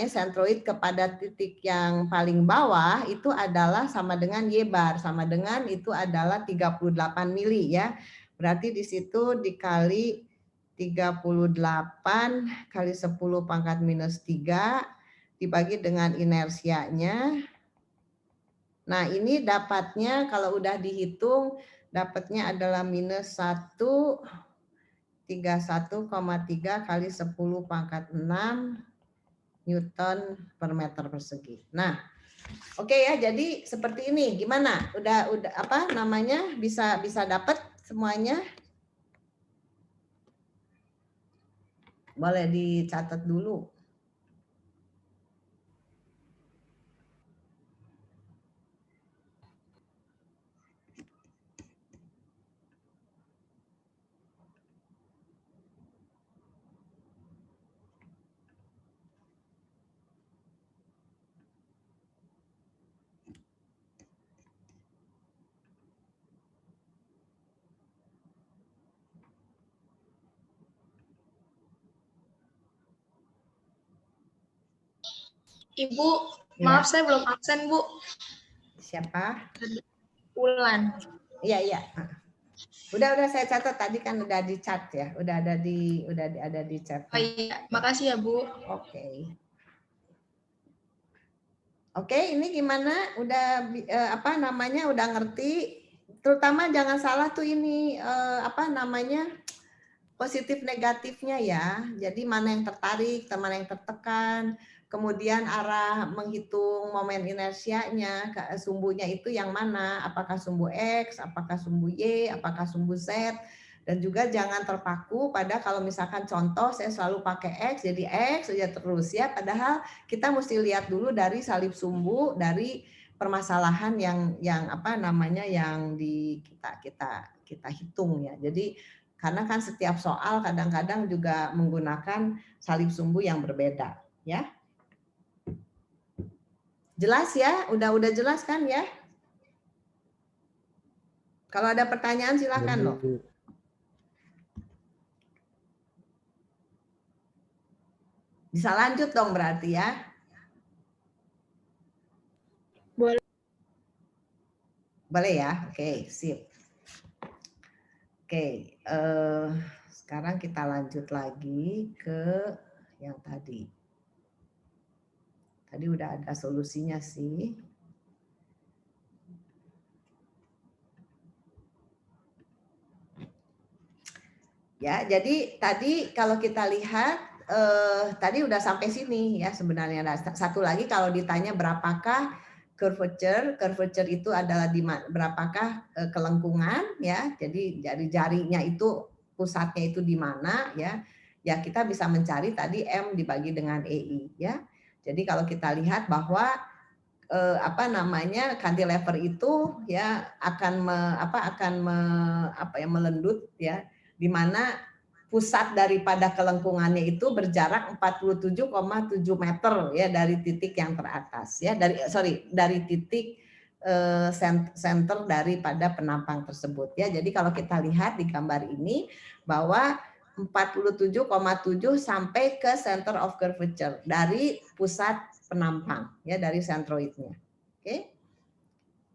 sentroid kepada titik yang paling bawah itu adalah sama dengan Y bar, sama dengan itu adalah 38 mili ya. Berarti di situ dikali 38 kali 10 pangkat minus 3 dibagi dengan inersianya. Nah, ini dapatnya kalau udah dihitung dapatnya adalah minus 131,3 kali 10 pangkat 6 Newton per meter persegi. Nah, oke ya, jadi seperti ini. Gimana? Udah bisa dapat semuanya? Boleh dicatat dulu. Ibu, Ya. maaf saya belum absen, Bu. Siapa? Ulan. Iya. Udah saya catat tadi kan udah di chat ya, udah ada di chat. Oh iya, makasih ya, Bu. Oke. Oke, ini gimana? Udah udah ngerti? Terutama jangan salah tuh ini positif negatifnya ya. Jadi mana yang tertarik, mana yang tertekan. Kemudian arah menghitung momen inersianya, sumbunya itu yang mana? Apakah sumbu X, apakah sumbu Y, apakah sumbu Z? Dan juga jangan terpaku pada kalau misalkan contoh saya selalu pakai X, jadi X saja terus ya. Padahal kita mesti lihat dulu dari salib sumbu, dari permasalahan yang apa namanya yang kita hitung ya. Jadi karena kan setiap soal kadang-kadang juga menggunakan salib sumbu yang berbeda ya. Jelas ya? Udah jelas kan ya? Kalau ada pertanyaan silakan loh. Bisa lanjut dong berarti ya. Boleh. Boleh ya? Oke, sip. Oke, sekarang kita lanjut lagi ke yang tadi. Tadi udah ada solusinya sih. Ya, jadi tadi kalau kita lihat tadi udah sampai sini ya sebenarnya. Nah, satu lagi kalau ditanya berapakah curvature itu adalah di berapakah kelengkungan ya. Jadi jarinya itu pusatnya itu di mana ya. Ya kita bisa mencari tadi M dibagi dengan EI ya. Jadi kalau kita lihat bahwa cantilever itu ya akan melendut ya, di mana pusat daripada kelengkungannya itu berjarak 47,7 meter ya dari titik yang teratas ya, dari titik center daripada penampang tersebut ya. Jadi kalau kita lihat di gambar ini bahwa 47,7 sampai ke center of curvature dari pusat penampang ya, dari centroidnya. Oke.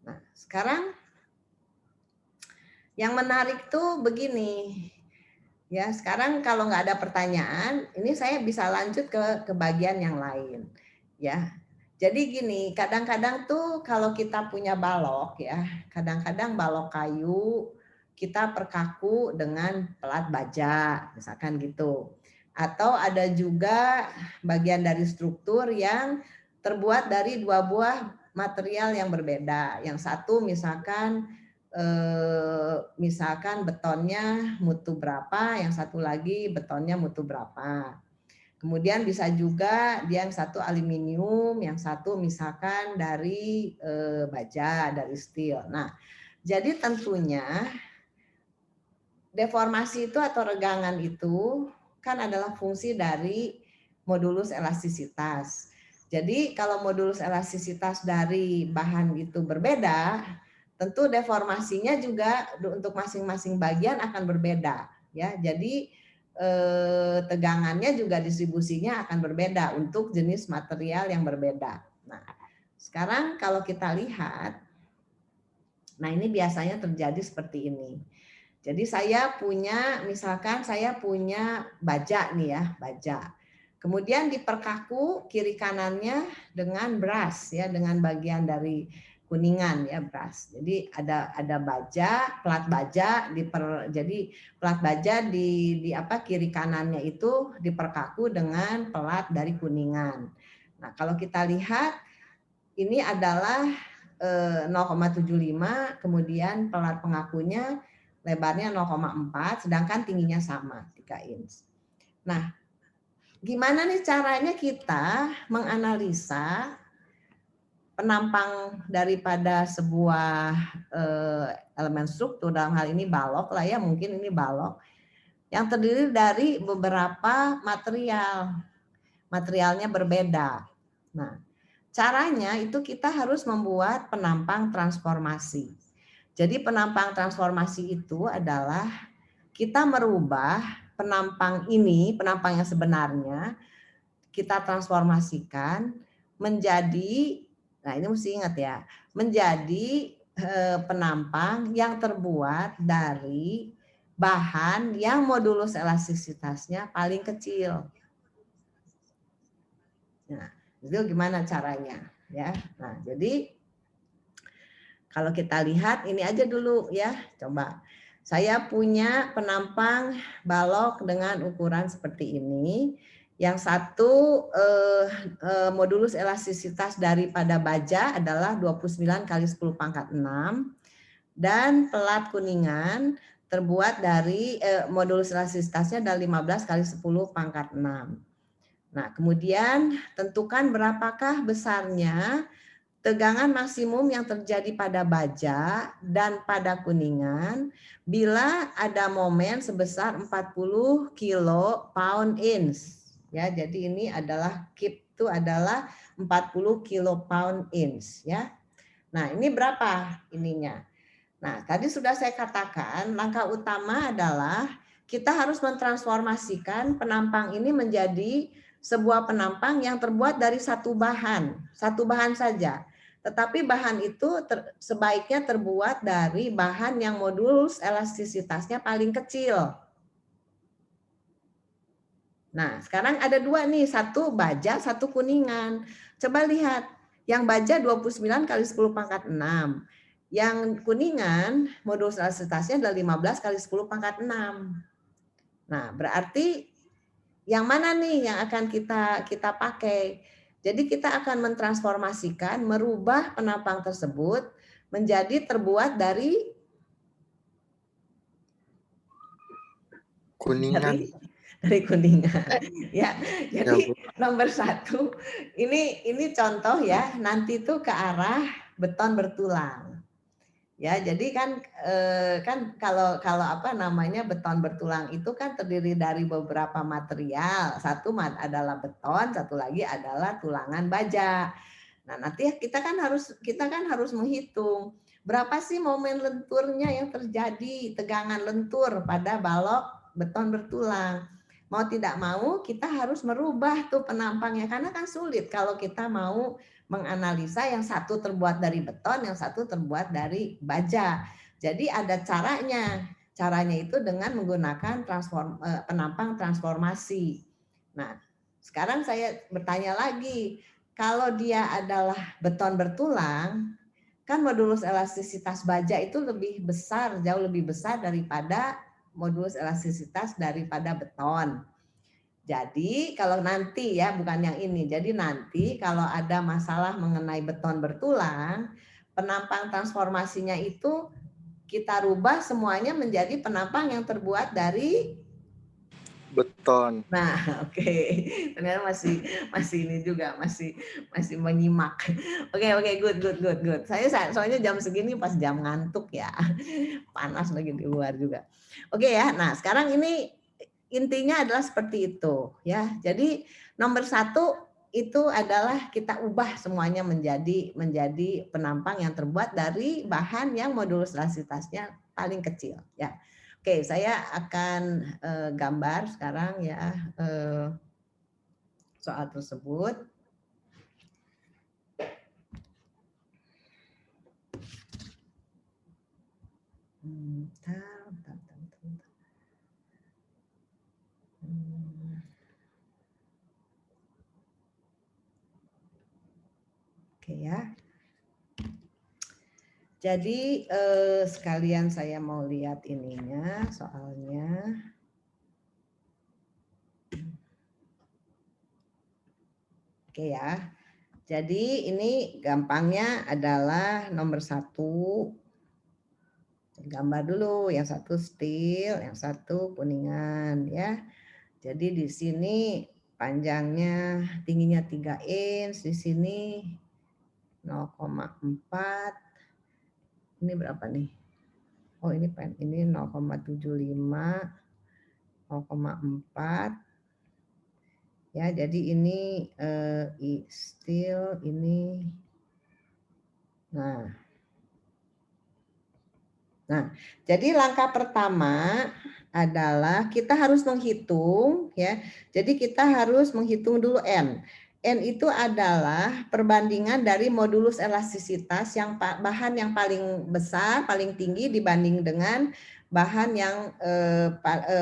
Nah, sekarang yang menarik tuh begini. Ya, sekarang kalau nggak ada pertanyaan, ini saya bisa lanjut ke bagian yang lain. Ya. Jadi gini, kadang-kadang tuh kalau kita punya balok ya, kadang-kadang balok kayu kita perkaku dengan pelat baja, misalkan gitu. Atau ada juga bagian dari struktur yang terbuat dari dua buah material yang berbeda. Yang satu misalkan betonnya mutu berapa, yang satu lagi betonnya mutu berapa. Kemudian bisa juga dia yang satu aluminium, yang satu misalkan dari baja, dari steel. Nah, jadi tentunya deformasi itu atau regangan itu kan adalah fungsi dari modulus elastisitas. Jadi kalau modulus elastisitas dari bahan itu berbeda, tentu deformasinya juga untuk masing-masing bagian akan berbeda ya. Jadi tegangannya juga distribusinya akan berbeda untuk jenis material yang berbeda. Nah, sekarang kalau kita lihat, nah ini biasanya terjadi seperti ini. Jadi misalkan saya punya baja nih ya, baja. Kemudian diperkaku kiri kanannya dengan brass ya, dengan bagian dari kuningan ya, brass. Jadi ada baja, pelat baja jadi pelat baja di kiri kanannya itu diperkaku dengan pelat dari kuningan. Nah, kalau kita lihat ini adalah 0,75, kemudian pelat pengakunya lebarnya 0,4, sedangkan tingginya sama 3 inch. Nah, gimana nih caranya kita menganalisa penampang daripada sebuah elemen struktur, dalam hal ini balok lah ya, mungkin ini balok, yang terdiri dari beberapa materialnya berbeda. Nah, caranya itu kita harus membuat penampang transformasi. Jadi penampang transformasi itu adalah kita merubah penampang yang sebenarnya, kita transformasikan menjadi, nah ini mesti ingat ya, menjadi penampang yang terbuat dari bahan yang modulus elastisitasnya paling kecil. Nah, itu gimana caranya ya? Nah, jadi kalau kita lihat ini aja dulu ya, coba. Saya punya penampang balok dengan ukuran seperti ini. Yang satu modulus elastisitas daripada baja adalah 29 kali 10⁻⁶ dan pelat kuningan terbuat dari modulus elastisitasnya adalah 15 kali 10 pangkat 6. Nah, kemudian tentukan berapakah besarnya tegangan maksimum yang terjadi pada baja dan pada kuningan bila ada momen sebesar 40 kilo pound inch. Ya, jadi ini adalah kip itu adalah 40 kilo pound inch ya. Nah, ini berapa ininya? Nah, tadi sudah saya katakan langkah utama adalah kita harus mentransformasikan penampang ini menjadi sebuah penampang yang terbuat dari satu bahan saja. Tetapi bahan itu sebaiknya terbuat dari bahan yang modulus elastisitasnya paling kecil. Nah, sekarang ada dua nih, satu baja, satu kuningan. Coba lihat, yang baja 29 kali 10 pangkat 6. Yang kuningan modulus elastisitasnya adalah 15 kali 10 pangkat 6. Nah, berarti yang mana nih yang akan kita pakai? Jadi kita akan mentransformasikan, merubah penampang tersebut menjadi terbuat dari Kuningan. dari kuningan. Ya, Ya, jadi Bu. nomor 1 ini contoh ya, nanti itu ke arah beton bertulang. Ya, jadi kan kalau apa namanya beton bertulang itu kan terdiri dari beberapa material. Satu adalah beton, satu lagi adalah tulangan baja. Nah, nanti kita kan harus menghitung berapa sih momen lenturnya yang terjadi, tegangan lentur pada balok beton bertulang. Mau tidak mau kita harus merubah tuh penampangnya karena kan sulit kalau kita mau menganalisa yang satu terbuat dari beton, yang satu terbuat dari baja. Jadi ada caranya. Caranya itu dengan menggunakan penampang transformasi. Nah, sekarang saya bertanya lagi, kalau dia adalah beton bertulang, kan modulus elastisitas baja itu lebih besar, jauh lebih besar daripada modulus elastisitas daripada beton. Jadi kalau nanti ya, bukan yang ini, jadi nanti kalau ada masalah mengenai beton bertulang, penampang transformasinya itu kita rubah semuanya menjadi penampang yang terbuat dari Beton. Nah, oke. Ternyata masih ini juga masih menyimak. Oke, good. Saya soalnya jam segini pas jam ngantuk ya. Panas lagi di luar juga. Oke ya. Nah, sekarang ini intinya adalah seperti itu ya. Jadi nomor 1 itu adalah kita ubah semuanya menjadi penampang yang terbuat dari bahan yang modulus elastisitasnya paling kecil ya. Oke, saya akan gambar sekarang ya soal tersebut. Oke ya. Jadi sekalian saya mau lihat ininya soalnya. Oke ya. Jadi ini gampangnya adalah nomor 1. Gambar dulu, yang satu steel, yang satu kuningan ya. Jadi di sini panjangnya, tingginya 3 inch, di sini 0,4. Ini berapa nih? Oh, ini 0,75, 0,4. Ya, jadi ini steel ini. Nah, jadi langkah pertama adalah kita harus menghitung ya. Jadi kita harus menghitung dulu N. N itu adalah perbandingan dari modulus elastisitas yang bahan yang paling besar, paling tinggi dibanding dengan bahan yang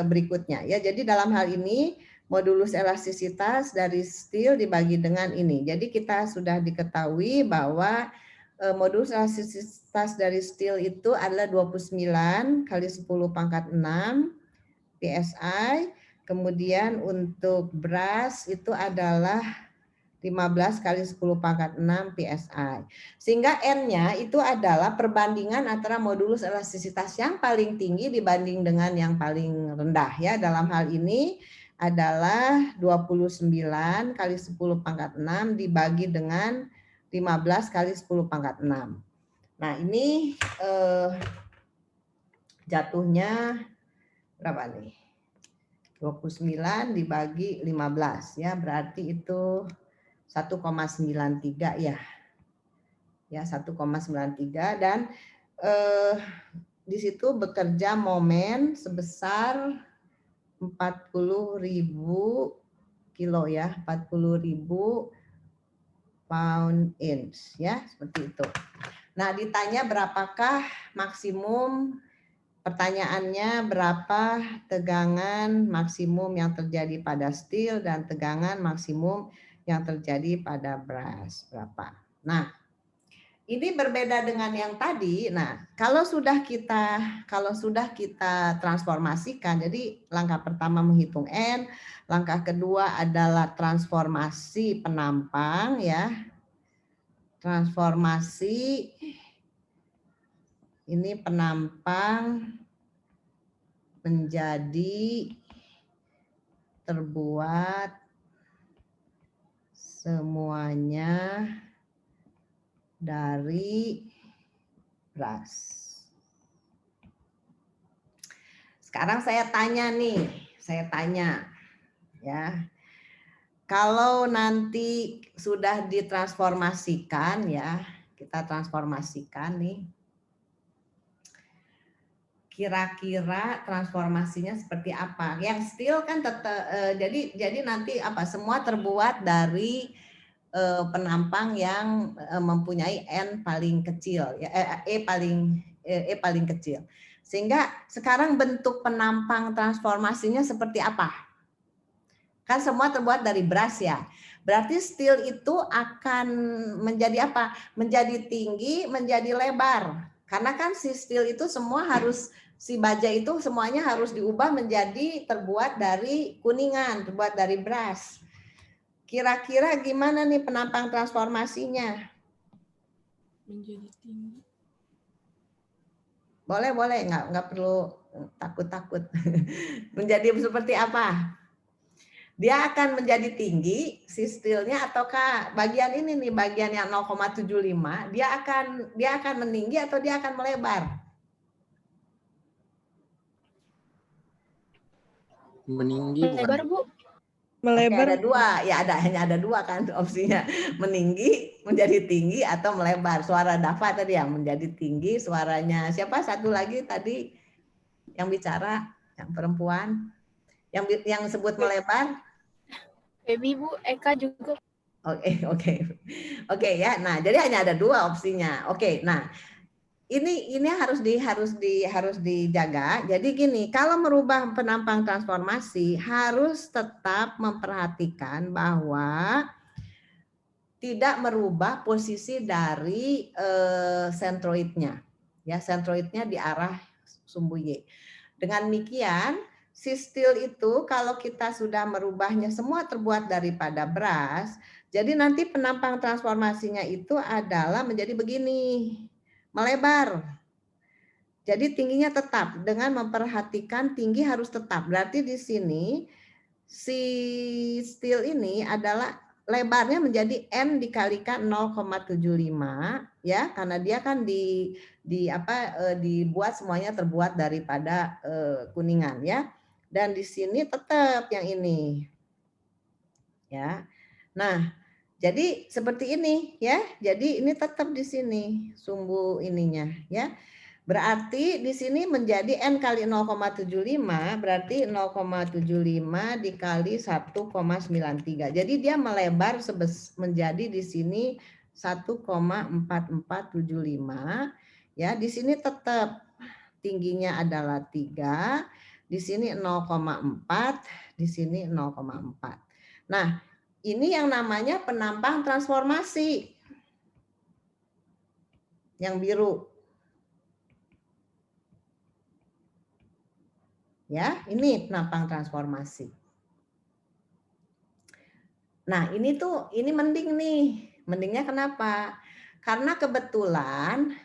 berikutnya ya. Jadi dalam hal ini modulus elastisitas dari steel dibagi dengan ini. Jadi kita sudah diketahui bahwa modulus elastisitas dari steel itu adalah 29 kali 10 pangkat 6 PSI. Kemudian untuk brass itu adalah 15 kali 10 pangkat 6 PSI. Sehingga N-nya itu adalah perbandingan antara modulus elastisitas yang paling tinggi dibanding dengan yang paling rendah ya. Dalam hal ini adalah 29 kali 10 pangkat 6 dibagi dengan 15 kali 10 pangkat 6. Nah ini jatuhnya berapa nih? 29 dibagi 15 ya, berarti itu 1,93 ya. Ya, 1,93 dan di situ bekerja momen sebesar 40.000 kilo ya, 40.000 pound inch ya, seperti itu. Nah, ditanya berapakah maksimum, pertanyaannya berapa tegangan maksimum yang terjadi pada steel dan tegangan maksimum yang terjadi pada brass berapa. Nah, ini berbeda dengan yang tadi. Nah, kalau sudah kita transformasikan, jadi langkah pertama menghitung N, langkah kedua adalah transformasi penampang ya. Transformasi ini penampang menjadi terbuat semuanya dari brass. Sekarang saya tanya ya. Kalau nanti sudah ditransformasikan ya, kita transformasikan nih. Kira-kira transformasinya seperti apa? Yang steel kan tetap jadi nanti apa? Semua terbuat dari penampang yang mempunyai N paling kecil ya, E paling kecil. Sehingga sekarang bentuk penampang transformasinya seperti apa? Kan semua terbuat dari brass ya. Berarti steel itu akan menjadi apa? Menjadi tinggi, menjadi lebar. Karena kan si steel itu semua harus, si baja itu semuanya harus diubah menjadi terbuat dari kuningan, terbuat dari brass. Kira-kira gimana nih penampang transformasinya? Menjadi tinggi. Boleh, nggak perlu takut-takut. Menjadi seperti apa? Dia akan menjadi tinggi si steelnya ataukah bagian ini nih, bagian yang 0,75 dia akan meninggi atau dia akan melebar? Meninggi Lebar, bukan? Bu. Oke, ada dua, ya hanya ada dua kan opsinya, meninggi, menjadi tinggi atau melebar. Suara Dava tadi yang menjadi tinggi, suaranya siapa satu lagi tadi yang bicara, yang perempuan, yang sebut melebar. Baby, Bu. Eka juga. Oke ya. Nah, jadi hanya ada dua opsinya. Oke, nah ini harus dijaga. Jadi gini, kalau merubah penampang transformasi harus tetap memperhatikan bahwa tidak merubah posisi dari sentroidnya. Ya, sentroidnya di arah sumbu Y. Dengan demikian, si steel itu kalau kita sudah merubahnya semua terbuat daripada brass, jadi nanti penampang transformasinya itu adalah menjadi begini, melebar. Jadi tingginya tetap dengan memperhatikan tinggi harus tetap. Berarti di sini si steel ini adalah lebarnya menjadi N dikalikan 0,75 ya, karena dia kan dibuat semuanya terbuat daripada kuningan ya. Dan di sini tetap yang ini. Ya. Nah, jadi seperti ini ya. Jadi ini tetap di sini sumbu ininya ya. Berarti di sini menjadi N kali 0,75 berarti 0,75 dikali 1,93. Jadi dia melebar menjadi di sini 1,4475 ya. Di sini tetap tingginya adalah 3, di sini 0,4, di sini 0,4. Nah, ini yang namanya penampang transformasi. Yang biru. Ya, ini penampang transformasi. Nah, ini mending nih. Mendingnya kenapa? Karena kebetulan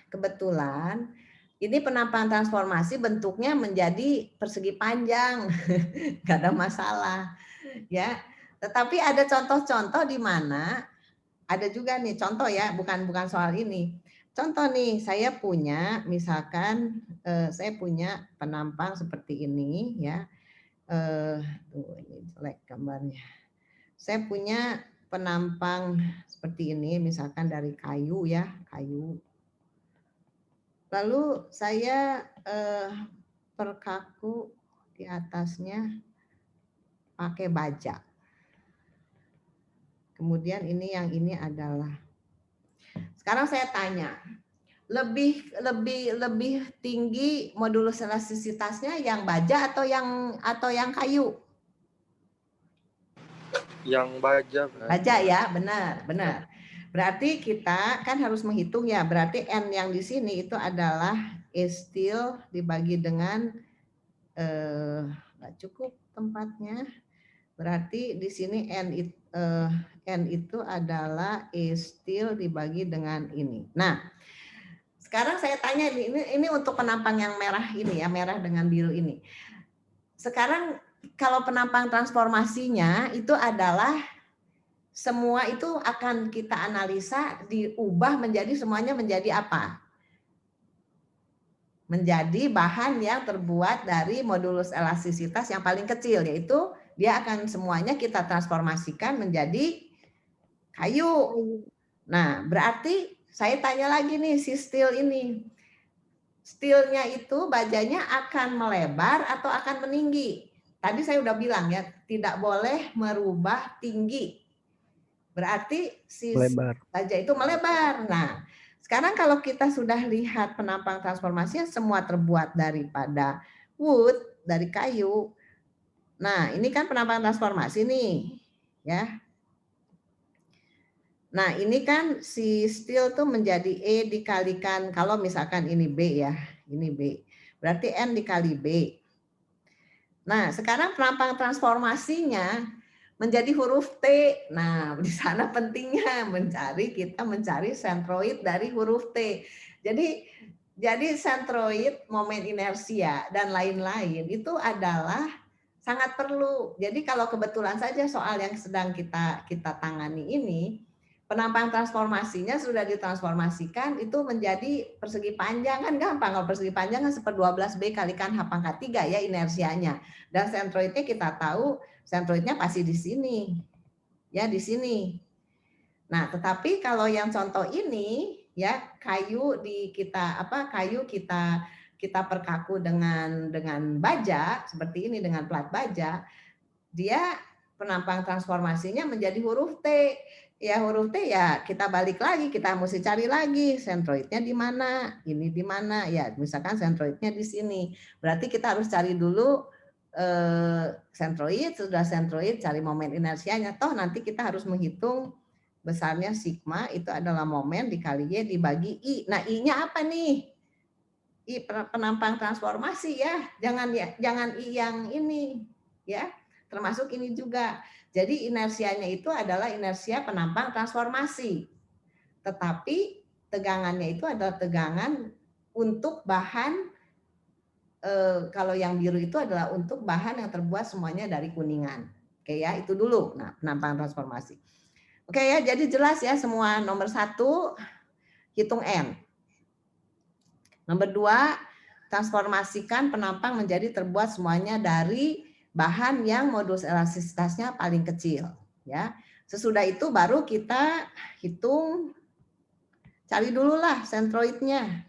ini penampakan transformasi bentuknya menjadi persegi panjang. Nggak ada masalah, ya. Tetapi ada contoh-contoh di mana ada juga nih contoh ya, bukan soal ini. Contoh nih, saya punya misalkan saya punya penampang seperti ini ya. Ini jelek gambarnya. Saya punya penampang seperti ini, misalkan dari kayu ya, kayu. Lalu saya perkaku di atasnya pakai baja. Kemudian ini adalah. Sekarang saya tanya, lebih tinggi modulus elastisitasnya yang baja atau yang kayu? Yang baja. Baja ya, benar. Berarti kita kan harus menghitung ya. Berarti N yang di sini itu adalah E steel dibagi dengan nggak cukup tempatnya. Berarti di sini N itu adalah E steel dibagi dengan ini. Nah, sekarang saya tanya ini untuk penampang yang merah ini ya, merah dengan biru ini. Sekarang kalau penampang transformasinya itu adalah semua itu akan kita analisa diubah semuanya menjadi apa? Menjadi bahan yang terbuat dari modulus elastisitas yang paling kecil, yaitu dia akan semuanya kita transformasikan menjadi kayu. Nah, berarti saya tanya lagi nih si steel ini. Steelnya itu bajanya akan melebar atau akan meninggi? Tadi saya udah bilang ya, tidak boleh merubah tinggi. Berarti si baja itu melebar. Nah, sekarang kalau kita sudah lihat penampang transformasinya semua terbuat daripada wood, dari kayu. Nah, ini kan penampang transformasi nih, ya. Nah, ini kan si steel tuh menjadi E dikalikan, kalau misalkan ini B ya, ini B. Berarti N dikali B. Nah, sekarang penampang transformasinya menjadi huruf T. Nah, di sana pentingnya kita mencari sentroid dari huruf T. Jadi sentroid, momen inersia dan lain-lain itu adalah sangat perlu. Jadi kalau kebetulan saja soal yang sedang kita tangani ini, penampang transformasinya sudah ditransformasikan itu menjadi persegi panjang, kan gampang. Kalau persegi panjang kan 1/12B kalikan H pangkat 3 ya inersianya. Dan sentroidnya kita tahu sentroidnya pasti di sini. Ya, di sini. Nah, tetapi kalau yang contoh ini ya kayu kita perkaku dengan baja seperti ini, dengan plat baja, dia penampang transformasinya menjadi huruf T. Ya huruf T ya kita balik lagi, kita mesti cari lagi sentroidnya di mana, ini di mana ya, misalkan sentroidnya di sini. Berarti kita harus cari dulu sentroid, sudah sentroid cari momen inersianya. Toh nanti kita harus menghitung besarnya sigma itu adalah momen dikali Y dibagi I. Nah, I-nya apa nih? I penampang transformasi ya. Jangan I yang ini ya. Termasuk ini juga. Jadi inersianya itu adalah inersia penampang transformasi. Tetapi tegangannya itu adalah tegangan untuk bahan, kalau yang biru itu adalah untuk bahan yang terbuat semuanya dari kuningan. Oke ya, itu dulu. Nah, penampang transformasi. Oke ya, jadi jelas ya semua. Nomor 1, hitung N. Nomor 2, transformasikan penampang menjadi terbuat semuanya dari bahan yang modulus elastisitasnya paling kecil. Ya, sesudah itu baru kita hitung, cari dulu lah sentroidnya.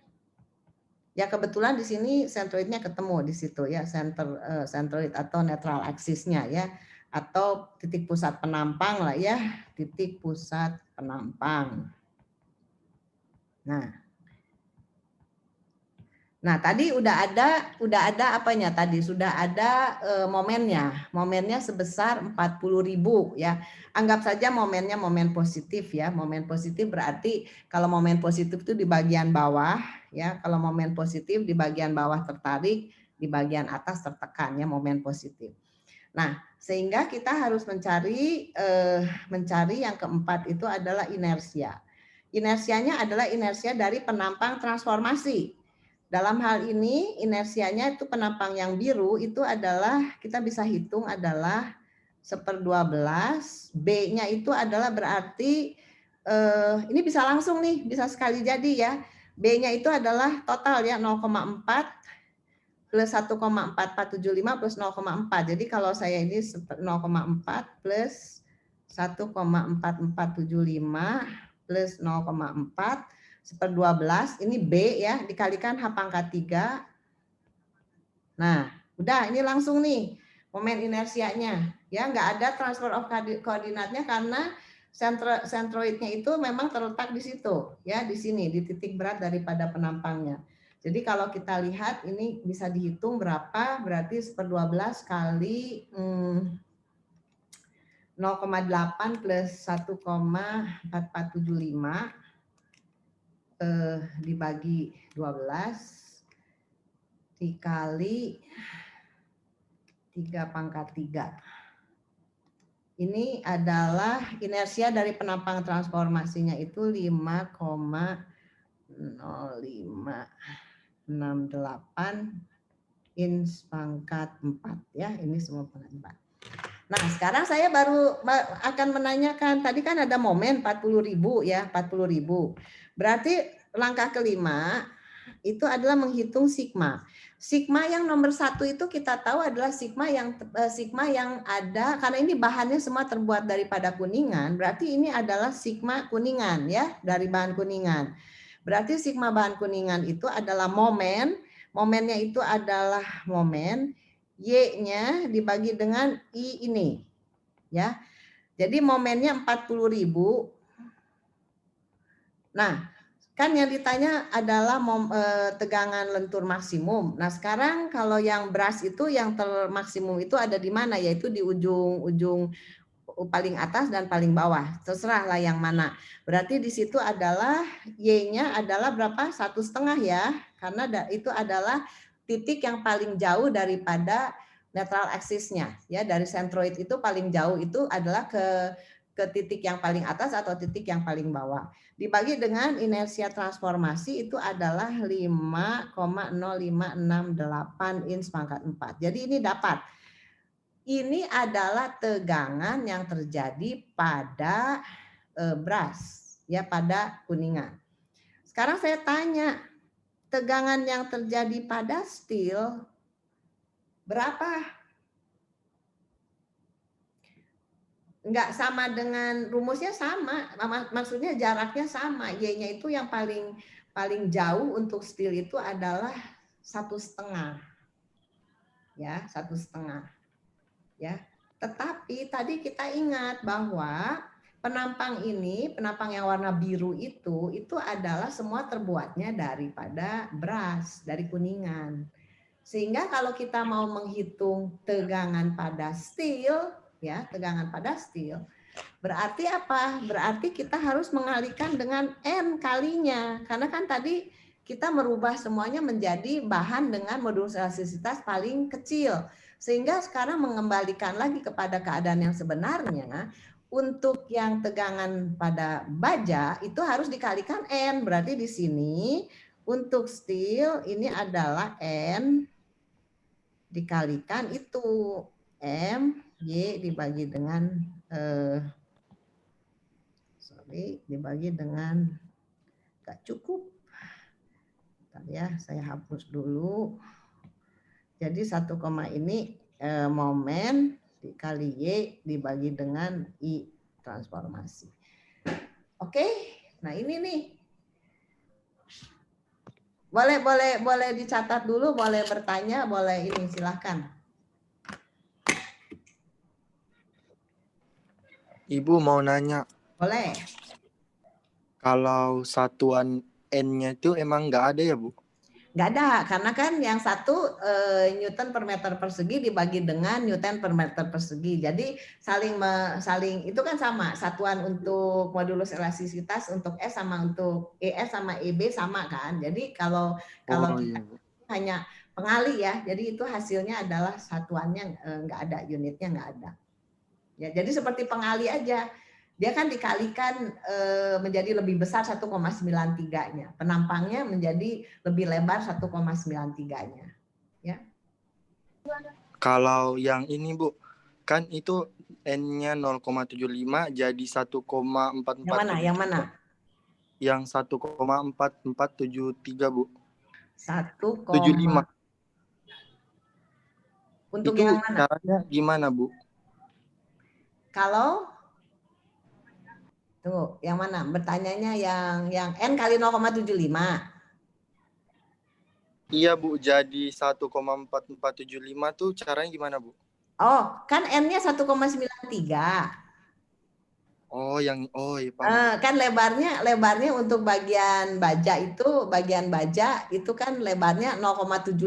Ya kebetulan di sini sentroidnya ketemu di situ ya, sentroid atau netral axisnya ya, atau titik pusat penampang lah ya, titik pusat penampang. Nah tadi udah ada apanya tadi, sudah ada momennya. Momennya sebesar 40.000 ya. Anggap saja momennya momen positif ya. Momen positif berarti kalau momen positif itu di bagian bawah ya. Kalau momen positif di bagian bawah tertarik, di bagian atas tertekan ya, momen positif. Nah, sehingga kita harus mencari yang keempat itu adalah inersia. Inersianya adalah inersia dari penampang transformasi. Dalam hal ini inersianya itu penampang yang biru itu adalah kita bisa hitung adalah 1/12, B-nya itu adalah berarti ini bisa langsung nih, bisa sekali jadi ya. B-nya itu adalah total ya 0,4 plus 1,4475 plus 0,4. Jadi kalau saya ini 0,4 plus 1,4475 plus 0,4 1/12, ini B ya, dikalikan H pangkat 3. Nah, udah ini langsung nih momen inersianya. Ya, nggak ada transfer of koordinatnya karena sentroidnya itu memang terletak di situ, ya, di sini, di titik berat daripada penampangnya. Jadi kalau kita lihat ini bisa dihitung berapa, berarti 1/12 kali 0,8 plus 1,4475 dibagi 12 dikali 3 pangkat 3. Ini adalah inersia dari penampang transformasinya itu 5,0568 ins pangkat 4 ya, ini semua pangkat 4. Nah, sekarang saya baru akan menanyakan, tadi kan ada momen 40.000 ya, 40.000. Berarti langkah kelima itu adalah menghitung sigma. Sigma yang nomor 1 itu kita tahu adalah sigma yang ada, karena ini bahannya semua terbuat daripada kuningan, berarti ini adalah sigma kuningan ya, dari bahan kuningan. Berarti sigma bahan kuningan itu adalah momen, momennya itu adalah momen, Y-nya dibagi dengan I ini. Ya. Jadi momennya 40.000. Nah, kan yang ditanya adalah tegangan lentur maksimum. Nah, sekarang kalau yang brush itu yang termaksimum itu ada di mana? Yaitu di ujung paling atas dan paling bawah. Terserahlah yang mana. Berarti di situ adalah Y-nya adalah berapa? 1,5 ya. Karena itu adalah titik yang paling jauh daripada neutral axis-nya. Ya, dari sentroid itu paling jauh itu adalah ke titik yang paling atas atau titik yang paling bawah. Dibagi dengan inersia transformasi itu adalah 5,0568 ins pangkat 4. Jadi ini dapat. Ini adalah tegangan yang terjadi pada brush, ya, pada kuningan. Sekarang saya tanya, tegangan yang terjadi pada steel berapa? Enggak sama dengan rumusnya sama, maksudnya jaraknya sama. Y-nya itu yang paling jauh untuk steel itu adalah 1,5. Ya, 1,5. Ya. Tetapi tadi kita ingat bahwa penampang yang warna biru itu adalah semua terbuatnya daripada brush, dari kuningan. Sehingga kalau kita mau menghitung tegangan pada steel, ya, tegangan pada steel, berarti apa? Berarti kita harus mengalihkan dengan N kalinya. Karena kan tadi kita merubah semuanya menjadi bahan dengan modulus elastisitas paling kecil. Sehingga sekarang mengembalikan lagi kepada keadaan yang sebenarnya, untuk yang tegangan pada baja itu harus dikalikan N. Berarti di sini untuk steel ini adalah N dikalikan itu M Y dibagi dengan dibagi dengan gak cukup. Bentar ya, saya hapus dulu. Jadi 1, ini momen dikali Y dibagi dengan I transformasi. Oke, nah ini nih. Boleh dicatat dulu, boleh bertanya, boleh ini, silahkan. Ibu mau nanya, Boleh. kalau satuan N-nya itu emang nggak ada ya, Bu? Nggak ada, karena kan yang satu Newton per meter persegi dibagi dengan Newton per meter persegi. Jadi saling itu kan sama, satuan untuk modulus elastisitas untuk S sama untuk ES sama EB sama kan. Jadi kalau Iya, Bu. hanya pengali ya. Jadi itu hasilnya adalah satuannya nggak ada, unitnya nggak ada. Ya, jadi seperti pengali aja. Dia kan dikalikan menjadi lebih besar 1,93-nya. Penampangnya menjadi lebih lebar 1,93-nya. Ya. Kalau yang ini Bu, kan itu N-nya 0,75 jadi 1,44. Yang mana? Yang mana? Yang 1,4473 Bu. 1, 75. untuk Itu yang mana? caranya gimana Bu? Kalau tuh, yang mana? Bertanyanya yang N kali 0,75. Iya Bu, jadi 1,4475 tuh caranya gimana Bu? Oh, kan N-nya 1,93. Oh iya Pak. Kan lebarnya untuk bagian baja itu kan lebarnya 0,75.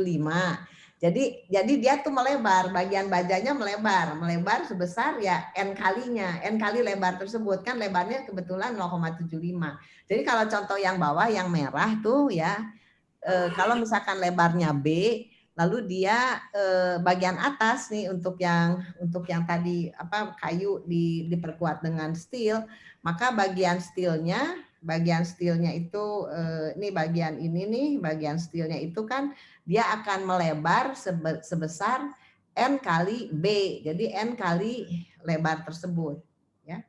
Jadi dia tuh melebar, bagian bajanya melebar sebesar ya N kalinya, N kali lebar tersebut, kan lebarnya kebetulan 0,75. Jadi kalau contoh yang bawah yang merah tuh ya, kalau misalkan lebarnya B, lalu dia bagian atas nih untuk yang tadi kayu diperkuat dengan steel, maka bagian steelnya itu ini bagian ini nih, bagian steelnya itu kan dia akan melebar sebesar N kali B. Jadi N kali lebar tersebut ya.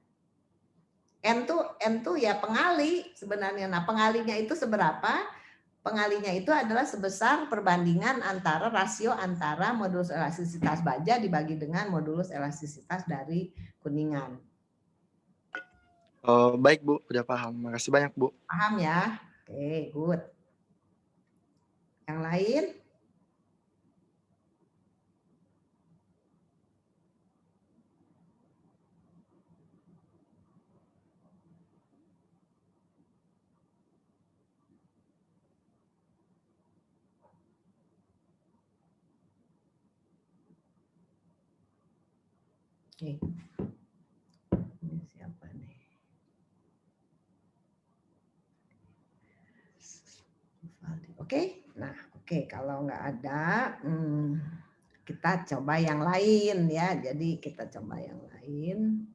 N tuh ya pengali sebenarnya. Nah, pengalinya itu seberapa? Pengalinya itu adalah sebesar perbandingan antara rasio antara modulus elastisitas baja dibagi dengan modulus elastisitas dari kuningan. Oh, baik Bu, udah paham. Makasih banyak Bu. Paham ya? Oke, good. Yang lain? Oke. Ini siapa nih? Oke, nah oke, kalau nggak ada, kita coba yang lain ya. Jadi kita coba yang lain.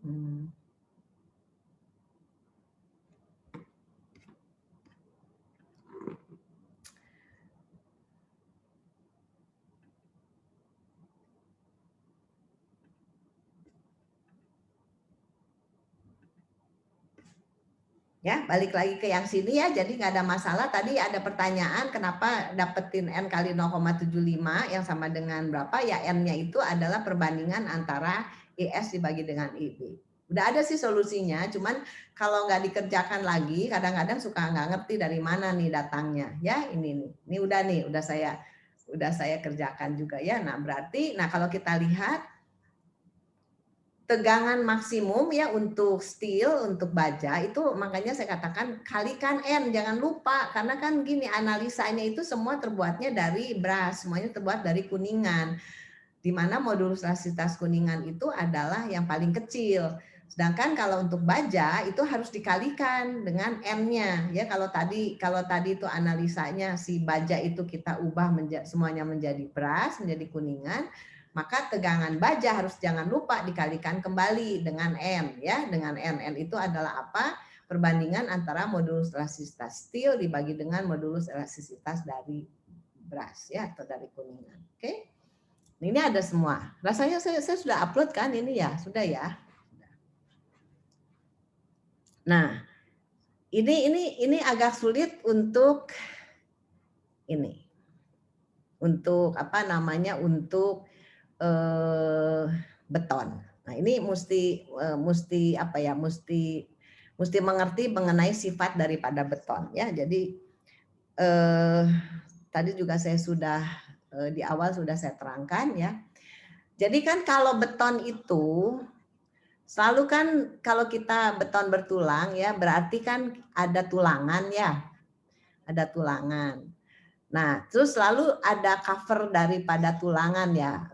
Ya, balik lagi ke yang sini ya, jadi nggak ada masalah. Tadi ada pertanyaan kenapa dapetin N kali 0,75 yang sama dengan berapa, ya N-nya itu adalah perbandingan antara IS dibagi dengan IB. Udah ada sih solusinya, cuman kalau nggak dikerjakan lagi, kadang-kadang suka nggak ngerti dari mana nih datangnya. Ya, ini udah saya kerjakan juga ya. Nah, berarti, kalau kita lihat, tegangan maksimum ya untuk steel, untuk baja itu makanya saya katakan kalikan N, jangan lupa karena kan gini, analisanya itu semua terbuatnya dari brass, semuanya terbuat dari kuningan, di mana modulus elastisitas kuningan itu adalah yang paling kecil. Sedangkan kalau untuk baja itu harus dikalikan dengan N-nya ya. Kalau tadi itu analisanya si baja itu kita ubah semuanya menjadi brass, menjadi kuningan, maka tegangan baja harus jangan lupa dikalikan kembali dengan N ya, dengan N. N itu adalah apa? Perbandingan antara modulus elastisitas steel dibagi dengan modulus elastisitas dari brass ya, atau dari kuningan. Oke. Ini ada semua. Rasanya saya sudah upload kan ini ya, sudah ya. Nah, ini agak sulit untuk ini. Untuk untuk beton. Nah, ini mesti mengerti mengenai sifat daripada beton ya. Jadi tadi juga saya sudah di awal sudah saya terangkan ya. Jadi kan kalau beton itu selalu kan kalau kita beton bertulang ya, berarti kan ada tulangan ya. Ada tulangan. Nah, terus selalu ada cover daripada tulangan ya.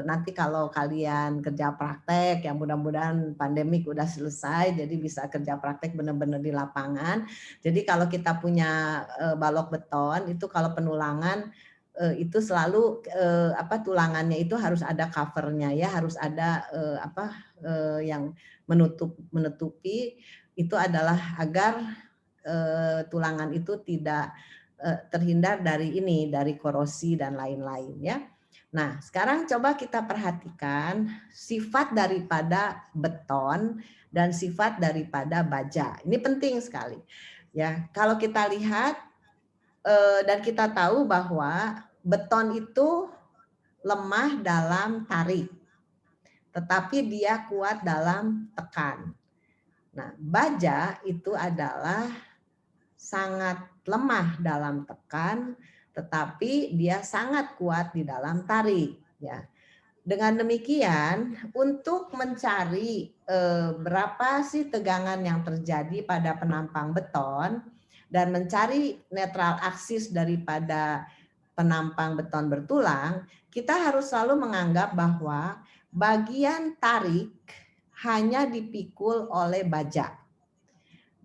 Nanti kalau kalian kerja praktek, yang mudah-mudahan pandemik udah selesai, jadi bisa kerja praktek benar-benar di lapangan. Jadi kalau kita punya balok beton, itu kalau penulangan itu selalu tulangannya itu harus ada covernya ya, harus ada yang menutupi itu adalah agar tulangan itu tidak terhindar dari korosi dan lain-lain ya. Nah, sekarang coba kita perhatikan sifat daripada beton dan sifat daripada baja. Ini penting sekali. Ya, kalau kita lihat dan kita tahu bahwa beton itu lemah dalam tarik, tetapi dia kuat dalam tekan. Nah, baja itu adalah sangat lemah dalam tekan, tetapi dia sangat kuat di dalam tarik. Ya. Dengan demikian, untuk mencari berapa sih tegangan yang terjadi pada penampang beton dan mencari netral aksis daripada penampang beton bertulang, kita harus selalu menganggap bahwa bagian tarik hanya dipikul oleh baja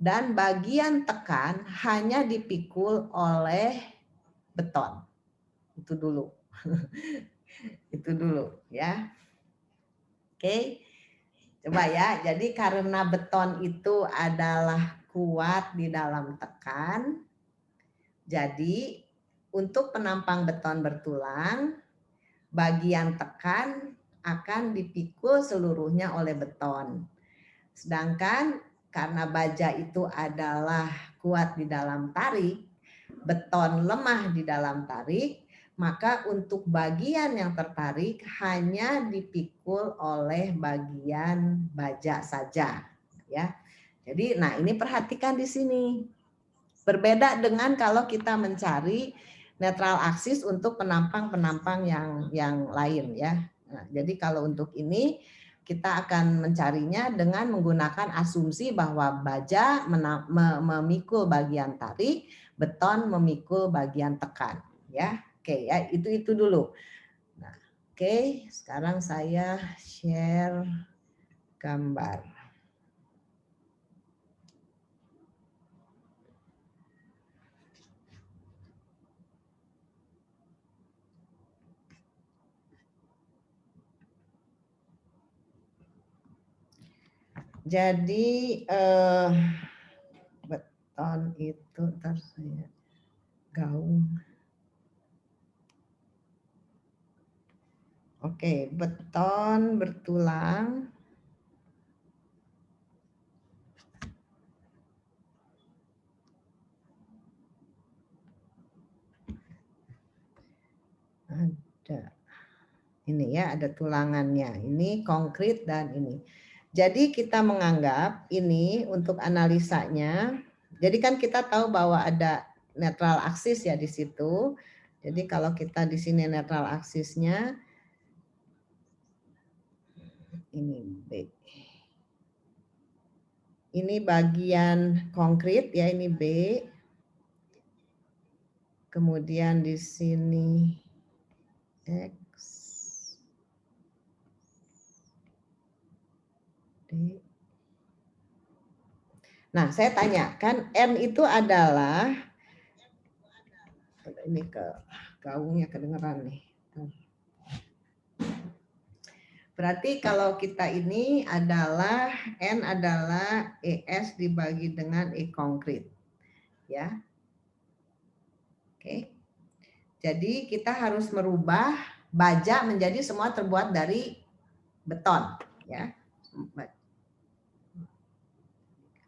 dan bagian tekan hanya dipikul oleh beton. Itu dulu. Itu dulu ya. Oke. Coba ya. Jadi karena beton itu adalah kuat di dalam tekan, jadi untuk penampang beton bertulang, bagian tekan akan dipikul seluruhnya oleh beton. Sedangkan karena baja itu adalah kuat di dalam tarik, beton lemah di dalam tarik, maka untuk bagian yang tertarik hanya dipikul oleh bagian baja saja, ya. Jadi, nah ini perhatikan di sini. Berbeda dengan kalau kita mencari netral aksis untuk penampang-penampang yang lain, ya. Nah, jadi kalau untuk ini kita akan mencarinya dengan menggunakan asumsi bahwa baja memikul bagian tarik, beton memikul bagian tekan, ya. Oke, ya itu dulu. Nah, oke, sekarang saya share gambar. Jadi beton itu saya gaung. Oke, beton bertulang. Ada. Ini ya, ada tulangannya. Ini konkret dan ini. Jadi kita menganggap ini untuk analisanya. Jadi kan kita tahu bahwa ada netral aksis ya di situ. Jadi kalau kita di sini netral aksisnya ini B. Ini bagian konkret ya, ini B. Kemudian di sini X. D. Nah, saya tanya, kan N itu adalah, ini ke gaungnya kedengeran nih. Berarti kalau kita ini adalah N adalah ES dibagi dengan E konkret. Ya. Oke. Jadi kita harus merubah baja menjadi semua terbuat dari beton, ya.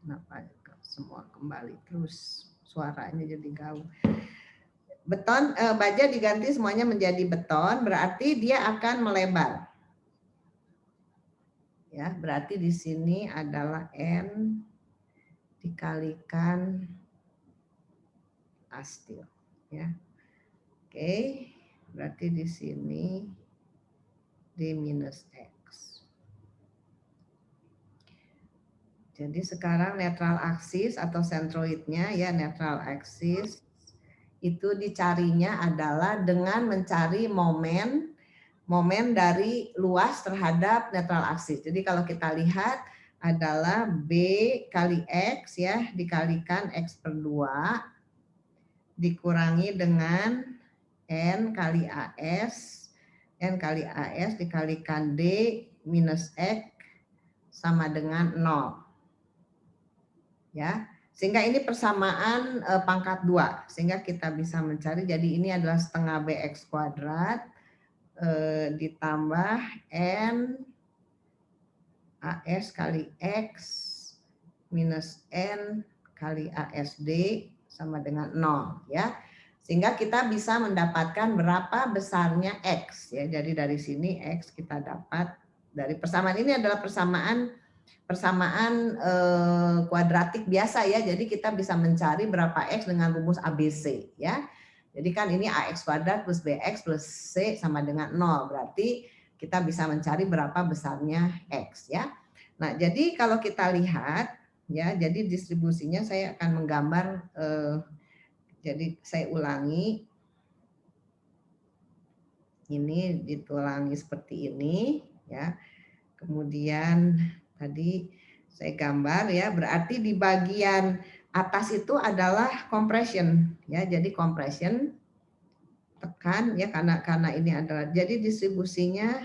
Kenapa semua kembali terus suaranya jadi gaung. Beton baja diganti semuanya menjadi beton, berarti dia akan melebar. Ya, berarti di sini adalah N dikalikan astil, ya. Oke, berarti di sini D minus X. Jadi sekarang netral aksis atau sentroidnya ya, netral aksis itu dicarinya adalah dengan mencari momen dari luas terhadap netral aksis. Jadi kalau kita lihat adalah B kali X ya, dikalikan X per 2 dikurangi dengan N kali AS, N kali AS dikalikan D minus X sama dengan 0. Ya, sehingga ini persamaan pangkat 2, sehingga kita bisa mencari, jadi ini adalah setengah BX kuadrat ditambah N AS kali X minus N kali ASD sama dengan 0 ya. Sehingga kita bisa mendapatkan berapa besarnya X ya. Jadi dari sini X kita dapat dari persamaan ini adalah persamaan kuadratik biasa ya. Jadi kita bisa mencari berapa X dengan rumus ABC ya. Jadi kan ini AX kuadrat plus BX plus C sama dengan 0. Berarti kita bisa mencari berapa besarnya X ya. Nah, jadi kalau kita lihat ya, jadi distribusinya saya akan menggambar, jadi saya ulangi. Ini ditulangi seperti ini ya. Kemudian tadi saya gambar ya, berarti di bagian atas itu adalah compression ya. Jadi compression tekan ya, karena ini adalah, jadi distribusinya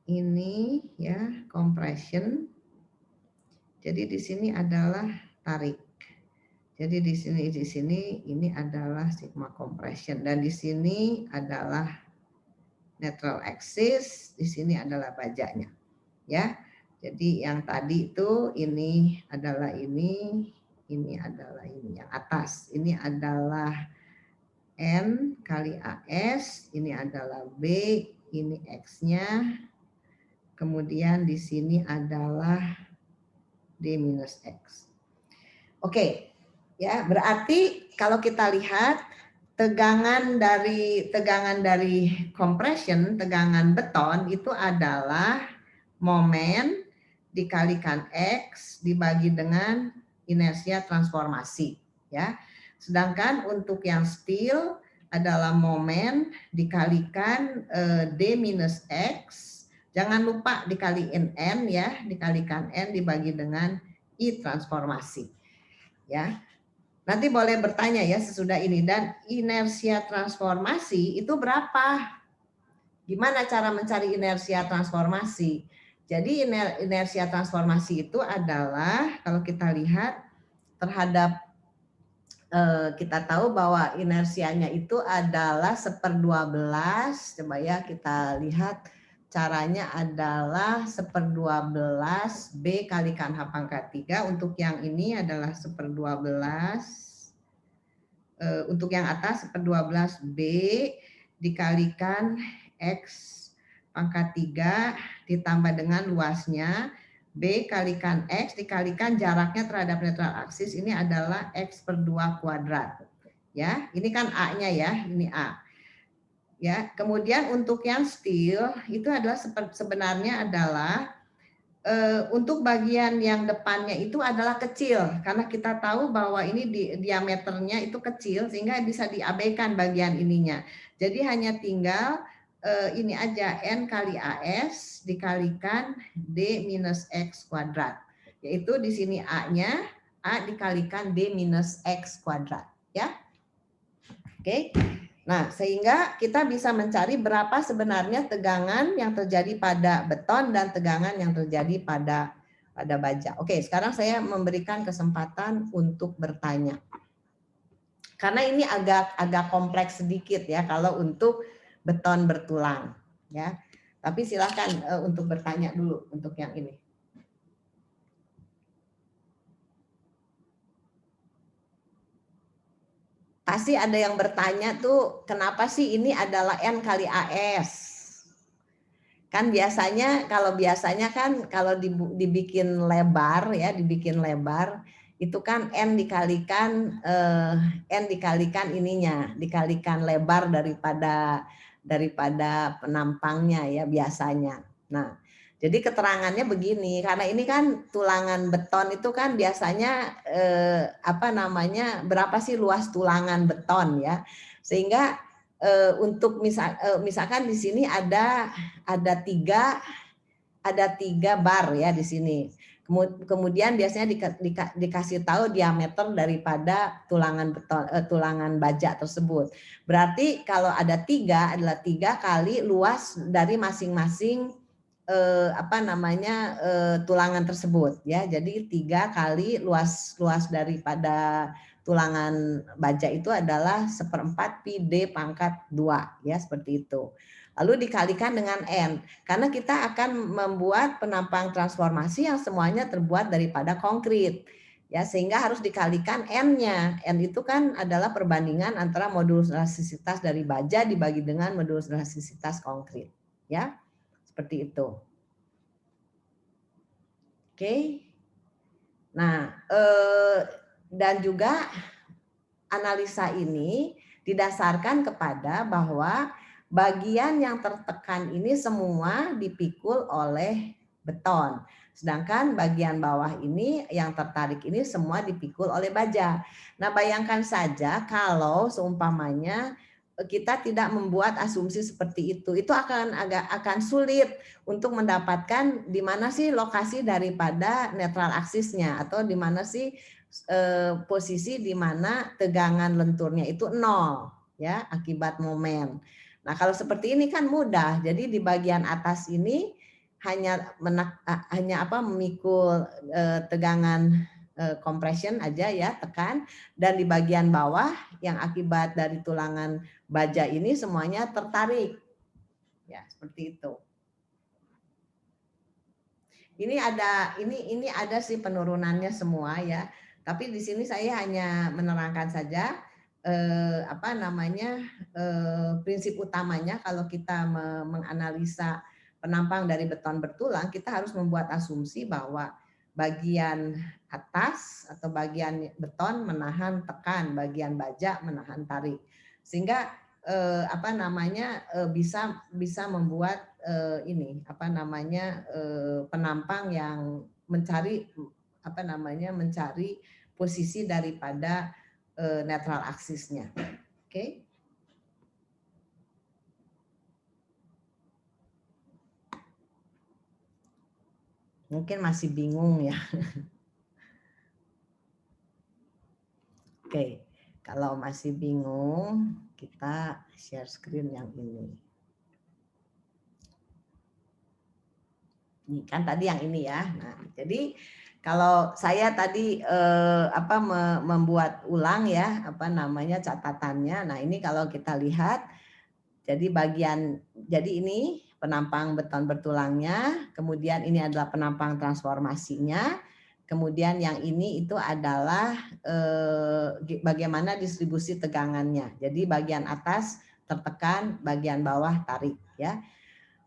ini ya compression. Jadi di sini adalah tarik. Jadi di sini ini adalah sigma compression, dan di sini adalah neutral axis, di sini adalah bajanya. Ya. Jadi yang tadi itu ini adalah ini adalah ini yang atas. Ini adalah N kali AS, ini adalah B, ini X-nya. Kemudian di sini adalah D minus X. Oke. Ya, berarti kalau kita lihat tegangan dari compression, tegangan beton itu adalah momen dikalikan X dibagi dengan inersia transformasi ya. Sedangkan untuk yang steel adalah momen dikalikan D minus X. Jangan lupa dikaliin N ya, dikalikan N dibagi dengan I transformasi. Ya. Nanti boleh bertanya ya sesudah ini, dan inersia transformasi itu berapa? Gimana cara mencari inersia transformasi? Jadi inersia transformasi itu adalah, kalau kita lihat terhadap, kita tahu bahwa inersianya itu adalah 1/12. Coba ya kita lihat caranya adalah 1/12 B kalikan H pangkat 3. Untuk yang ini adalah 1/12. Untuk yang atas 1/12 B dikalikan X pangkat 3 ditambah dengan luasnya B kalikan X dikalikan jaraknya terhadap netral aksis, ini adalah X/2 kuadrat. Ya, ini kan A-nya ya, ini A. Ya, kemudian untuk yang steel itu adalah sebenarnya adalah untuk bagian yang depannya itu adalah kecil, karena kita tahu bahwa ini diameternya itu kecil sehingga bisa diabaikan bagian ininya. Jadi hanya tinggal ini aja N kali AS dikalikan D minus X kuadrat. Yaitu di sini A-nya A dikalikan D minus X kuadrat, ya. Oke. Nah, sehingga kita bisa mencari berapa sebenarnya tegangan yang terjadi pada beton dan tegangan yang terjadi pada baja. Oke, sekarang saya memberikan kesempatan untuk bertanya. Karena ini agak kompleks sedikit ya kalau untuk beton bertulang, ya. Tapi silakan untuk bertanya dulu untuk yang ini. Pasti ada yang bertanya tuh, kenapa sih ini adalah N kali AS? Kan biasanya kalau dibikin lebar ya, dibikin lebar itu kan N dikalikan ininya, dikalikan lebar daripada penampangnya ya biasanya. Nah, jadi keterangannya begini, karena ini kan tulangan beton itu kan biasanya berapa sih luas tulangan beton ya, sehingga untuk misalkan di sini ada tiga bar ya di sini. Kemudian biasanya dikasih tahu diameter daripada tulangan baja tersebut. Berarti kalau ada 3 adalah 3 kali luas dari masing-masing tulangan tersebut ya. Jadi 3 kali luas daripada tulangan baja itu adalah 1/4 pi D pangkat 2 ya, seperti itu. Lalu dikalikan dengan N, karena kita akan membuat penampang transformasi yang semuanya terbuat daripada konkrit. Ya, sehingga harus dikalikan N-nya. N itu kan adalah perbandingan antara modulus elastisitas dari baja dibagi dengan modulus elastisitas konkrit. Ya, seperti itu. Oke. Nah, dan juga analisa ini didasarkan kepada bahwa bagian yang tertekan ini semua dipikul oleh beton. Sedangkan bagian bawah ini yang tertarik ini semua dipikul oleh baja. Nah, bayangkan saja kalau seumpamanya kita tidak membuat asumsi seperti itu akan sulit untuk mendapatkan di mana sih lokasi daripada netral aksisnya atau di mana sih posisi di mana tegangan lenturnya itu 0 ya akibat momen. Nah, kalau seperti ini kan mudah. Jadi di bagian atas ini hanya memikul tegangan compression aja ya, tekan, dan di bagian bawah yang akibat dari tulangan baja ini semuanya tertarik. Ya, seperti itu. Ini ada sih penurunannya semua ya. Tapi di sini saya hanya menerangkan saja prinsip utamanya kalau kita menganalisa penampang dari beton bertulang, kita harus membuat asumsi bahwa bagian atas atau bagian beton menahan tekan, bagian baja menahan tarik, sehingga bisa membuat penampang yang mencari posisi daripada netral aksisnya. Oke. Mungkin masih bingung ya. Oke, kalau masih bingung, kita share screen yang ini. Ini kan tadi yang ini ya. Nah, jadi kalau saya tadi membuat ulang ya catatannya. Nah, ini kalau kita lihat jadi ini penampang beton bertulangnya, kemudian ini adalah penampang transformasinya, kemudian yang ini itu adalah bagaimana distribusi tegangannya. Jadi bagian atas tertekan, bagian bawah tarik ya.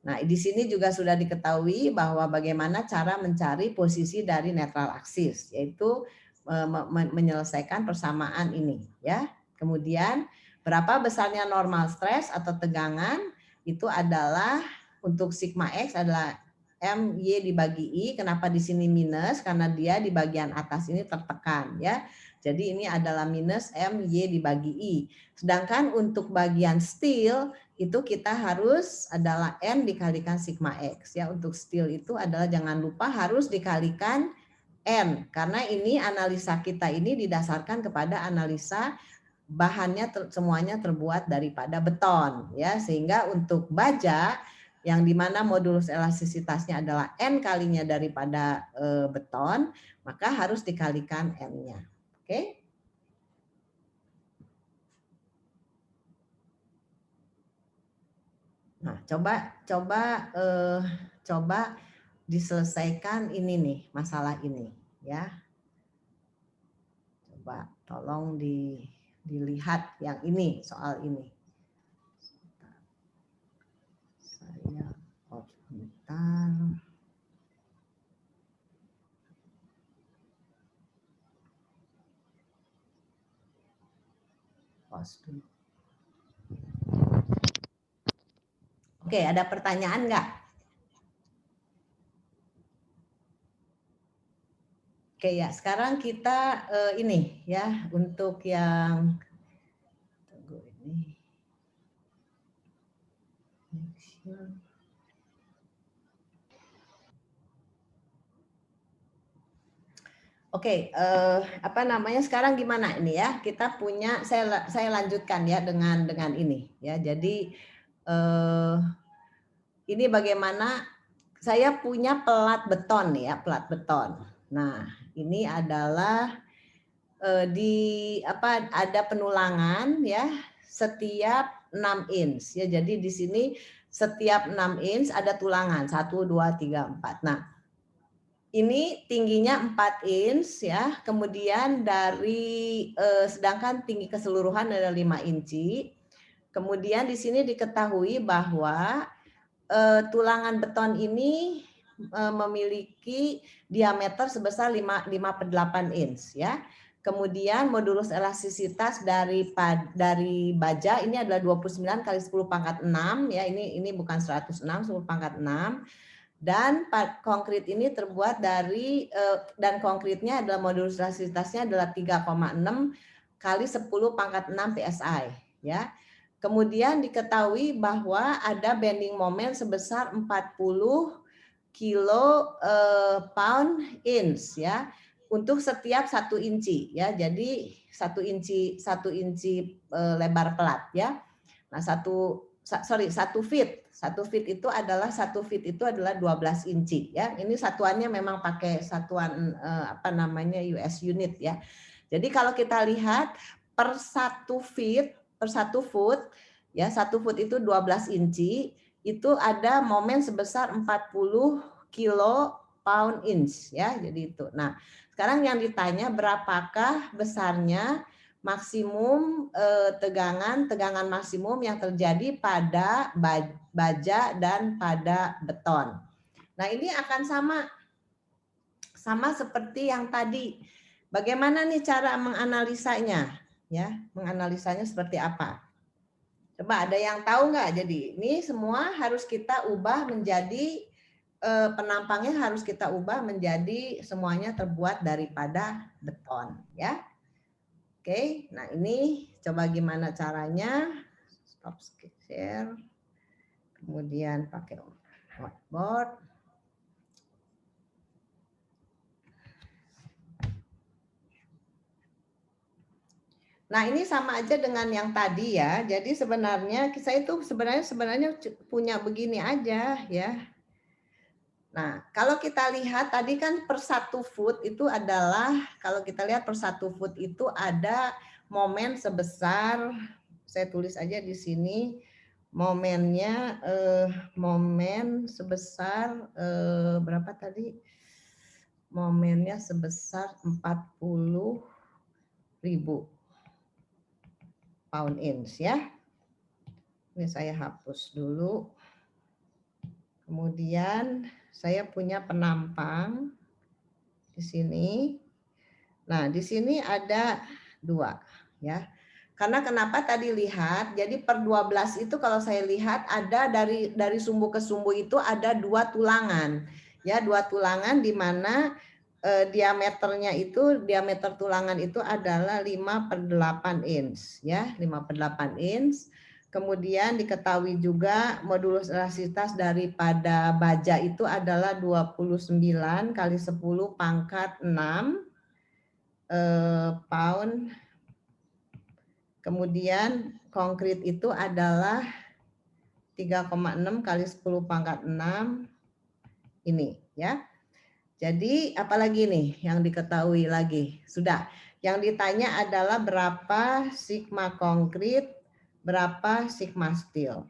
Nah, di sini juga sudah diketahui bahwa bagaimana cara mencari posisi dari netral aksis, yaitu menyelesaikan persamaan ini ya. Kemudian berapa besarnya normal stres atau tegangan itu adalah untuk sigma X adalah MY dibagi I. Kenapa di sini minus? Karena dia di bagian atas ini tertekan ya. Jadi ini adalah minus MY dibagi I. Sedangkan untuk bagian steel itu kita harus adalah N dikalikan sigma X ya. Untuk steel itu adalah jangan lupa harus dikalikan N, karena ini analisa kita ini didasarkan kepada analisa bahannya semuanya terbuat daripada beton ya, sehingga untuk baja yang dimana modulus elastisitasnya adalah N kalinya daripada beton, maka harus dikalikan N-nya. Oke? Nah, coba diselesaikan ini nih, masalah ini ya. Coba tolong dilihat yang ini, soal ini. Saya off bentar. Pause dulu. Oke, ada pertanyaan nggak? Oke ya, sekarang kita ini ya untuk yang tunggu ini. Oke, apa namanya sekarang gimana ini ya? Kita punya, saya lanjutkan ya dengan ini ya. Jadi ini bagaimana saya punya pelat beton ya, pelat beton. Nah, ini adalah ada penulangan ya setiap 6 inch ya. Jadi di sini setiap 6 inch ada tulangan 1, 2, 3, 4. Nah, ini tingginya 4 inch ya, kemudian dari sedangkan tinggi keseluruhan adalah 5 inci. Kemudian di sini diketahui bahwa tulangan beton ini memiliki diameter sebesar 5/8 inch ya. Kemudian modulus elastisitas dari baja ini adalah 29 kali 10⁻⁶ ya. Ini bukan 106, 10⁻⁶. Dan konkrit ini terbuat dari dan konkritnya adalah modulus elastisitasnya adalah 3,6 kali 10⁻⁶ PSI ya. Kemudian diketahui bahwa ada bending moment sebesar 40 kilo-pound inch ya untuk setiap 1 inci ya. Jadi 1 inci lebar pelat ya. Nah, 1 feet. 1 feet itu adalah 12 inci ya. Ini satuannya memang pakai satuan US unit ya. Jadi kalau kita lihat per 1 foot ya, 1 foot itu 12 inci, itu ada momen sebesar 40 kilo-pound inch ya. Jadi itu. Nah, sekarang yang ditanya berapakah besarnya maksimum tegangan maksimum yang terjadi pada baja dan pada beton. Nah, ini akan sama seperti yang tadi. Bagaimana nih cara menganalisanya? Ya, menganalisanya seperti apa? Coba ada yang tahu nggak? Jadi ini semua harus kita ubah menjadi penampangnya harus kita ubah menjadi semuanya terbuat daripada beton, ya. Oke, nah ini coba gimana caranya. Stop share. Kemudian pakai whiteboard. Nah, ini sama aja dengan yang tadi ya. Jadi sebenarnya saya itu sebenarnya punya begini aja ya. Nah, kalau kita lihat tadi kan per 1 foot itu adalah, kalau kita lihat per 1 foot itu ada momen sebesar, saya tulis aja di sini, momennya momen sebesar berapa tadi? Momennya sebesar 40.000 pound inch ya. Ini saya hapus dulu. Kemudian saya punya penampang di sini. Nah, di sini ada 2 ya. Karena kenapa tadi lihat, jadi per 12 itu kalau saya lihat ada dari sumbu ke sumbu itu ada 2 tulangan. Ya, 2 tulangan di mana diameter tulangan itu adalah 5/8 inch ya, 5/8 inch. Kemudian diketahui juga modulus elastisitas daripada baja itu adalah 29 kali 10⁻⁶ pound. Kemudian konkrit itu adalah 3,6 kali 10⁻⁶ ini ya. Jadi apalagi nih yang diketahui lagi? Sudah. Yang ditanya adalah berapa sigma konkrit, berapa sigma steel.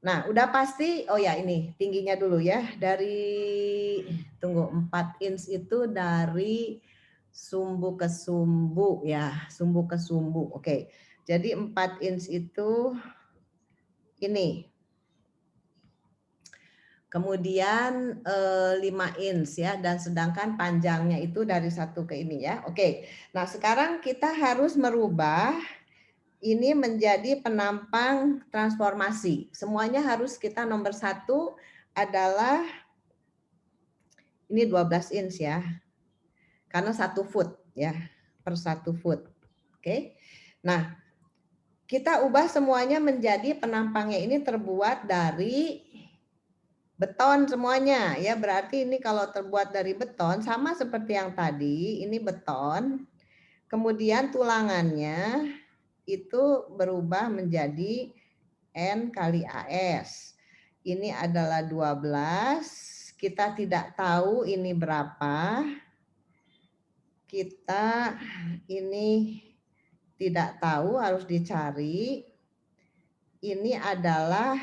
Nah, udah pasti, oh ya ini tingginya dulu ya. Dari 4 inch itu dari sumbu ke sumbu ya, sumbu ke sumbu. Oke. Jadi 4 inch itu ini. Kemudian 5 inch ya, dan sedangkan panjangnya itu dari 1 ke ini ya. Oke. Nah, sekarang kita harus merubah ini menjadi penampang transformasi. Semuanya harus kita nomor 1 adalah ini 12 inch ya. Karena 1 foot ya, per 1 foot. Oke. Nah, kita ubah semuanya menjadi penampangnya ini terbuat dari Beton semuanya ya, berarti ini kalau terbuat dari beton sama seperti yang tadi, ini beton. Kemudian tulangannya itu berubah menjadi N kali AS. Ini adalah 12, kita tidak tahu ini berapa. Kita ini tidak tahu, harus dicari. Ini adalah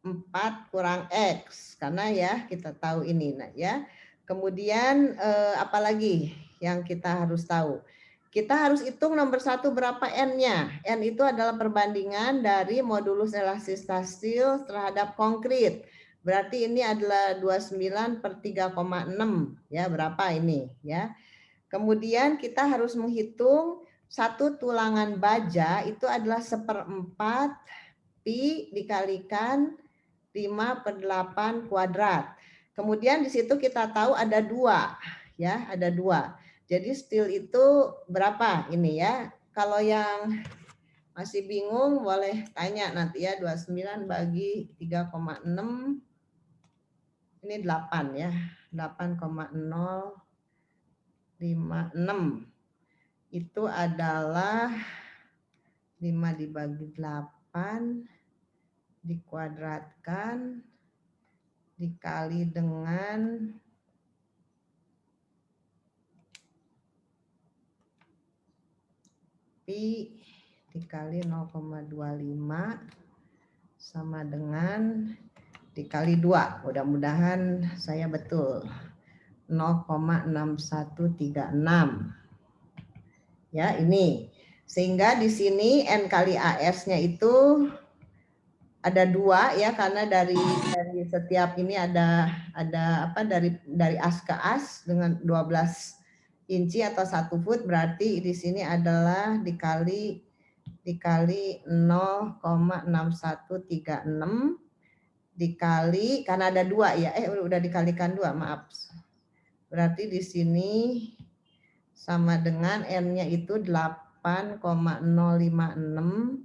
4 kurang X, karena ya kita tahu ini. Nah, ya. Kemudian apalagi yang kita harus tahu? Kita harus hitung nomor 1 berapa N-nya. N itu adalah perbandingan dari modulus elastisitas steel terhadap konkrit. Berarti ini adalah 29 per 3,6. Ya, berapa ini? Ya. Kemudian kita harus menghitung satu tulangan baja itu adalah 1/4 pi dikalikan 5/8 kuadrat. Kemudian di situ kita tahu ada 2, ya, ada 2. Jadi steel itu berapa ini ya? Kalau yang masih bingung boleh tanya nanti ya, 29 bagi 3,6 ini 8 ya. 8,056 itu adalah 5 dibagi 8 dikuadratkan dikali dengan pi dikali 0,25 sama dengan dikali 2. Mudah-mudahan saya betul. 0,6136. Ya, ini. Sehingga di sini N kali AS-nya itu ada 2 ya, karena dari setiap ini ada apa, dari as ke as dengan 12 inci atau 1 foot, berarti di sini adalah dikali 0,6136 dikali, karena ada 2 ya, udah dikalikan 2, maaf. Berarti di sini sama dengan N-nya itu 8,056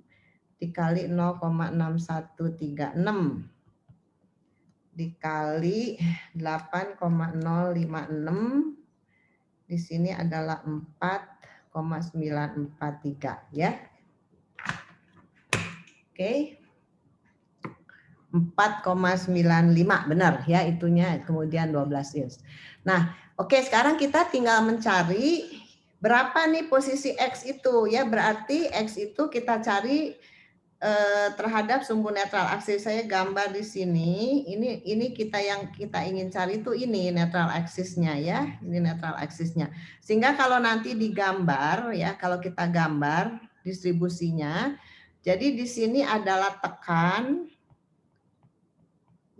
dikali 0,6136 dikali 8,056 di sini adalah 4,943 ya. Oke. 4,95 benar ya itunya, kemudian 12 inch. Nah, oke, sekarang kita tinggal mencari berapa nih posisi X itu ya, berarti X itu kita cari terhadap sumbu netral aksis. Saya gambar di sini. Ini yang kita ingin cari itu ini netral aksisnya ya. Ini netral aksisnya. Sehingga kalau nanti digambar ya, kalau kita gambar distribusinya, jadi di sini adalah tekan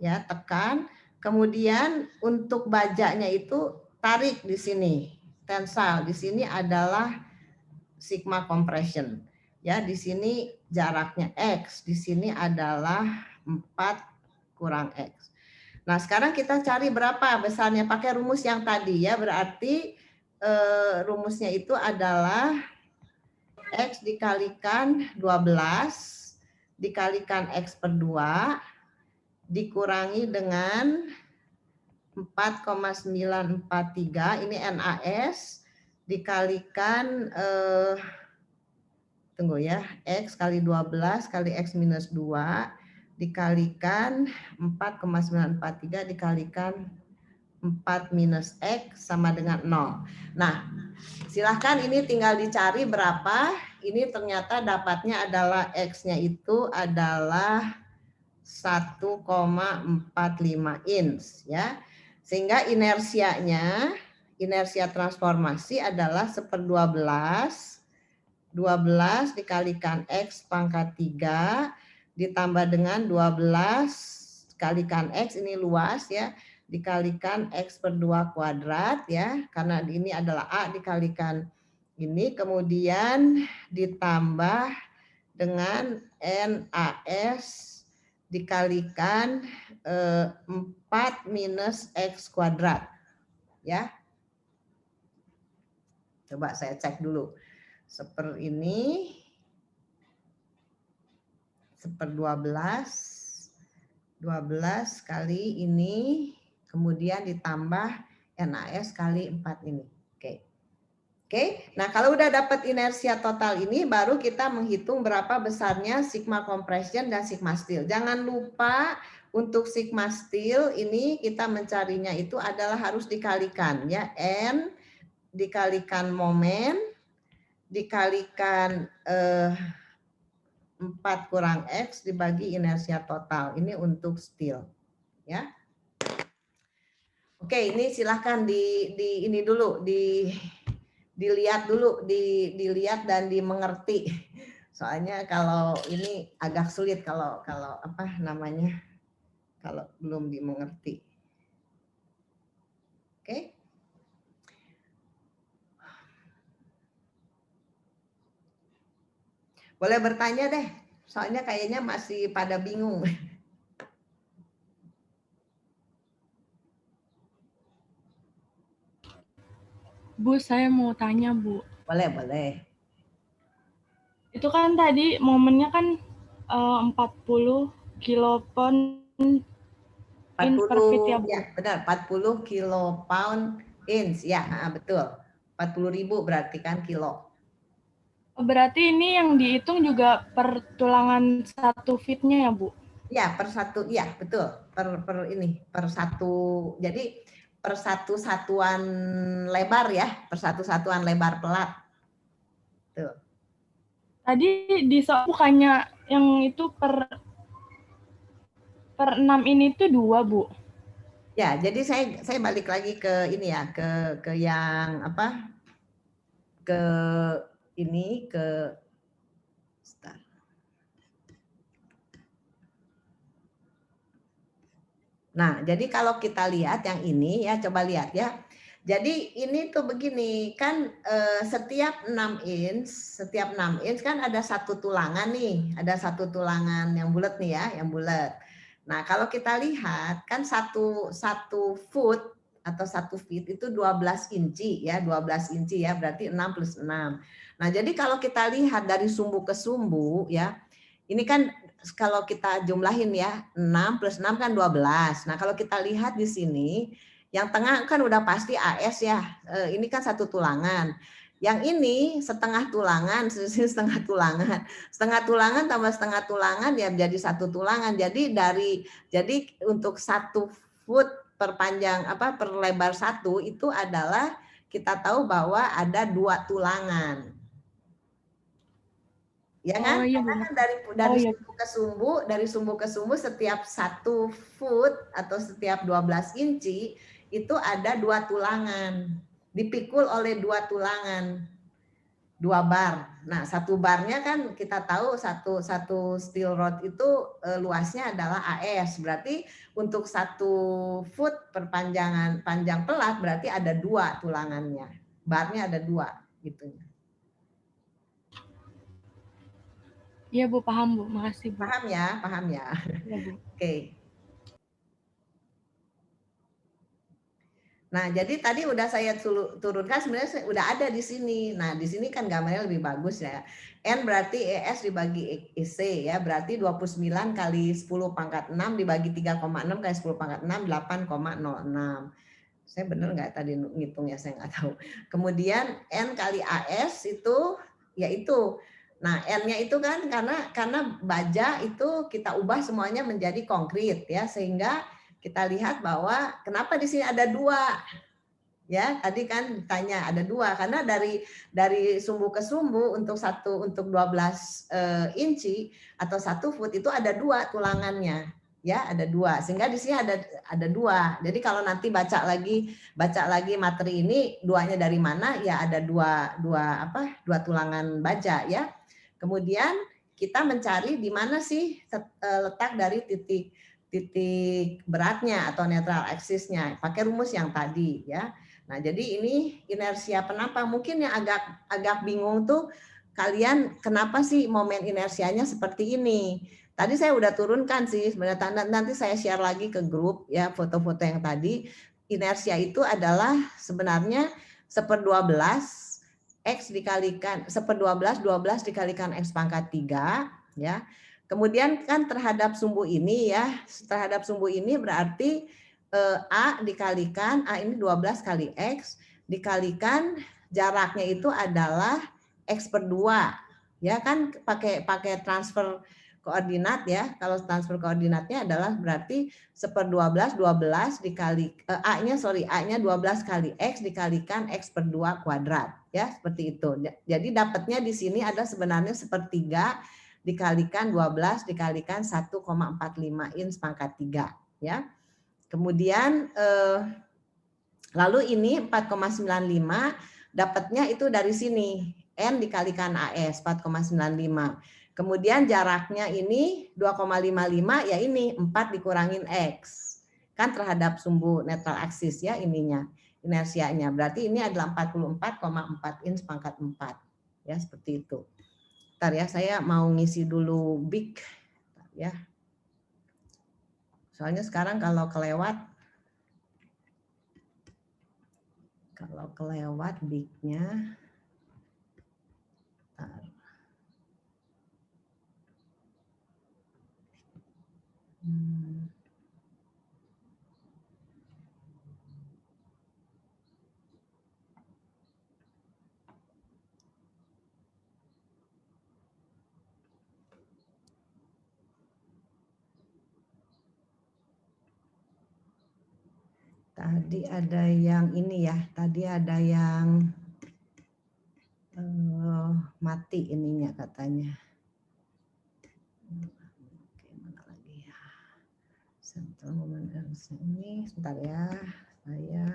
ya, tekan. Kemudian untuk bajanya itu tarik di sini. Tensile di sini adalah sigma compression. Ya, di sini jaraknya X, di sini adalah 4 kurang X. Nah, sekarang kita cari berapa besarnya pakai rumus yang tadi ya, berarti rumusnya itu adalah X dikalikan 12 dikalikan X per 2 dikurangi dengan 4,943, ini NAS, dikalikan tunggu ya, X kali 12 kali X minus 2 dikalikan 4,943 dikalikan 4 minus X sama dengan 0. Nah, silahkan ini tinggal dicari berapa. Ini ternyata dapatnya adalah X-nya itu adalah 1,45 inch ya. Sehingga inersianya, inersia transformasi adalah 1/12 dikalikan X pangkat 3 ditambah dengan 12 kalikan X, ini luas ya, dikalikan X per 2 kuadrat ya, karena ini adalah A dikalikan ini, kemudian ditambah dengan NAS dikalikan 4 minus X kuadrat ya. Coba saya cek dulu. Seperti ini 1/12 12 kali ini, kemudian ditambah NaS kali 4 ini. Oke. Oke, nah kalau udah dapat inersia total ini, baru kita menghitung berapa besarnya sigma compression dan sigma still. Jangan lupa untuk sigma still ini kita mencarinya itu adalah harus dikalikan ya, N dikalikan momen dikalikan 4 kurang X dibagi inersia total. Ini untuk still ya. Oke, ini silahkan ini dulu dilihat dulu, dilihat dan dimengerti. Soalnya kalau ini agak sulit kalau apa namanya, kalau belum dimengerti. Oke. Boleh bertanya deh, soalnya kayaknya masih pada bingung. Bu, saya mau tanya, Bu. Boleh, boleh. Itu kan tadi momennya kan 40 kilopound in per feet ya, Bu? Ya, benar, 40 kilopound inch. Ya, betul. 40.000 berarti kan kilo. Berarti ini yang dihitung juga per tulangan 1 feet-nya ya, Bu? Ya, per satu, ya betul. Per satu, jadi per satu satuan lebar ya, per satu satuan lebar pelat. Tuh. Tadi di soal bukannya yang itu per 6 ini tuh 2, Bu? Ya, jadi saya balik lagi ke ini ya, ke yang apa? Ke ini ke start. Nah, jadi kalau kita lihat yang ini ya, coba lihat ya. Jadi ini tuh begini, kan setiap 6 inch kan ada satu tulangan nih, ada satu tulangan yang bulat nih ya, yang bulat. Nah, kalau kita lihat kan satu foot atau 1 feet itu 12 inci ya, 12 inci ya, berarti 6 plus 6. Nah, jadi kalau kita lihat dari sumbu ke sumbu ya, ini kan kalau kita jumlahin ya, 6 plus 6 kan 12. Nah, kalau kita lihat di sini, yang tengah kan udah pasti AS ya. Ini kan satu tulangan. Yang ini setengah tulangan, setengah tulangan. Setengah tulangan tambah setengah tulangan ya menjadi satu tulangan. Jadi untuk 1 foot per panjang per lebar 1 itu adalah kita tahu bahwa ada 2 tulangan. Ya kan? Oh, iya, karena kan dari sumbu ke sumbu setiap 1 foot atau setiap 12 inci itu ada 2 tulangan, dipikul oleh 2 tulangan, 2 bar. Nah, 1 barnya kan kita tahu satu steel rod itu luasnya adalah AS, berarti untuk 1 foot panjang pelat berarti ada 2 tulangannya, barnya ada 2 gitu. Iya, Bu, paham, Bu. Makasih, Bu. Paham ya? Iya, Bu. Oke. Nah, jadi tadi udah saya turunkan sebenarnya udah ada di sini. Nah, di sini kan gambarnya lebih bagus ya. N berarti ES dibagi EC ya, berarti 29 kali 10 pangkat 6 dibagi 3,6 kali 10 pangkat 6, 8,06. Saya benar nggak tadi ngitung ya, saya nggak tahu. Kemudian N kali AS itu yaitu, nah N-nya itu kan karena baja itu kita ubah semuanya menjadi konkret ya, sehingga kita lihat bahwa kenapa di sini ada 2 ya, tadi kan ditanya ada 2 karena dari sumbu ke sumbu untuk 12 inci atau 1 foot itu ada 2 tulangannya ya, ada 2 sehingga di sini ada 2. Jadi kalau nanti baca lagi materi ini 2-nya dari mana ya, ada 2 tulangan baja ya. Kemudian kita mencari di mana sih letak dari titik beratnya atau netral axis-nya, pakai rumus yang tadi ya. Nah, jadi ini inersia penampang. Mungkin yang agak bingung tuh kalian, kenapa sih momen inersianya seperti ini? Tadi saya udah turunkan sih sebenarnya, nanti saya share lagi ke grup ya, foto-foto yang tadi. Inersia itu adalah sebenarnya 1/12 X dikalikan 1/12 12 dikalikan X pangkat 3 ya. Kemudian kan terhadap sumbu ini ya, terhadap sumbu ini berarti A dikalikan, A ini 12 kali X, dikalikan jaraknya itu adalah X per 2. Ya kan pakai transfer koordinat ya. Kalau transfer koordinatnya adalah berarti 1/12 dikali A-nya 12 kali X dikalikan X per 2 kuadrat ya, seperti itu. Jadi dapatnya di sini ada sebenarnya 1/3 dikalikan 12 dikalikan 1,45 ins pangkat 3 ya. Kemudian lalu ini 4,95 dapatnya itu dari sini N dikalikan AS 4,95. Kemudian jaraknya ini 2,55 ya ini 4 dikurangin X. Kan terhadap sumbu netral aksis ya ininya, inersianya. Berarti ini adalah 44,4 ins pangkat 4. Ya seperti itu. Bentar ya, saya mau ngisi dulu big ya. Soalnya sekarang kalau kelewat big-nya tadi ada yang ini ya, tadi ada yang mati ininya katanya. Oke, mana lagi ya? Central moment ini, sebentar ya, saya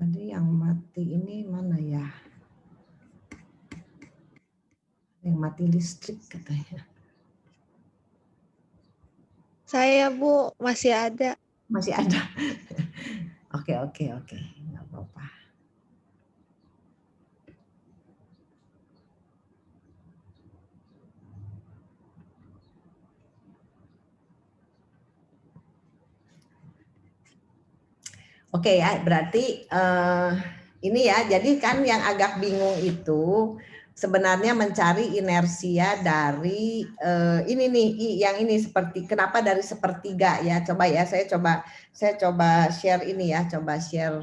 tadi yang mati ini mana ya? Yang mati listrik katanya. Saya Bu, masih ada. Masih ada. Oke. Nggak apa-apa. Oke ya, berarti ini ya, jadi kan yang agak bingung itu sebenarnya mencari inersia dari ini nih, yang ini seperti kenapa dari sepertiga ya? Coba ya, saya coba share ini ya, coba share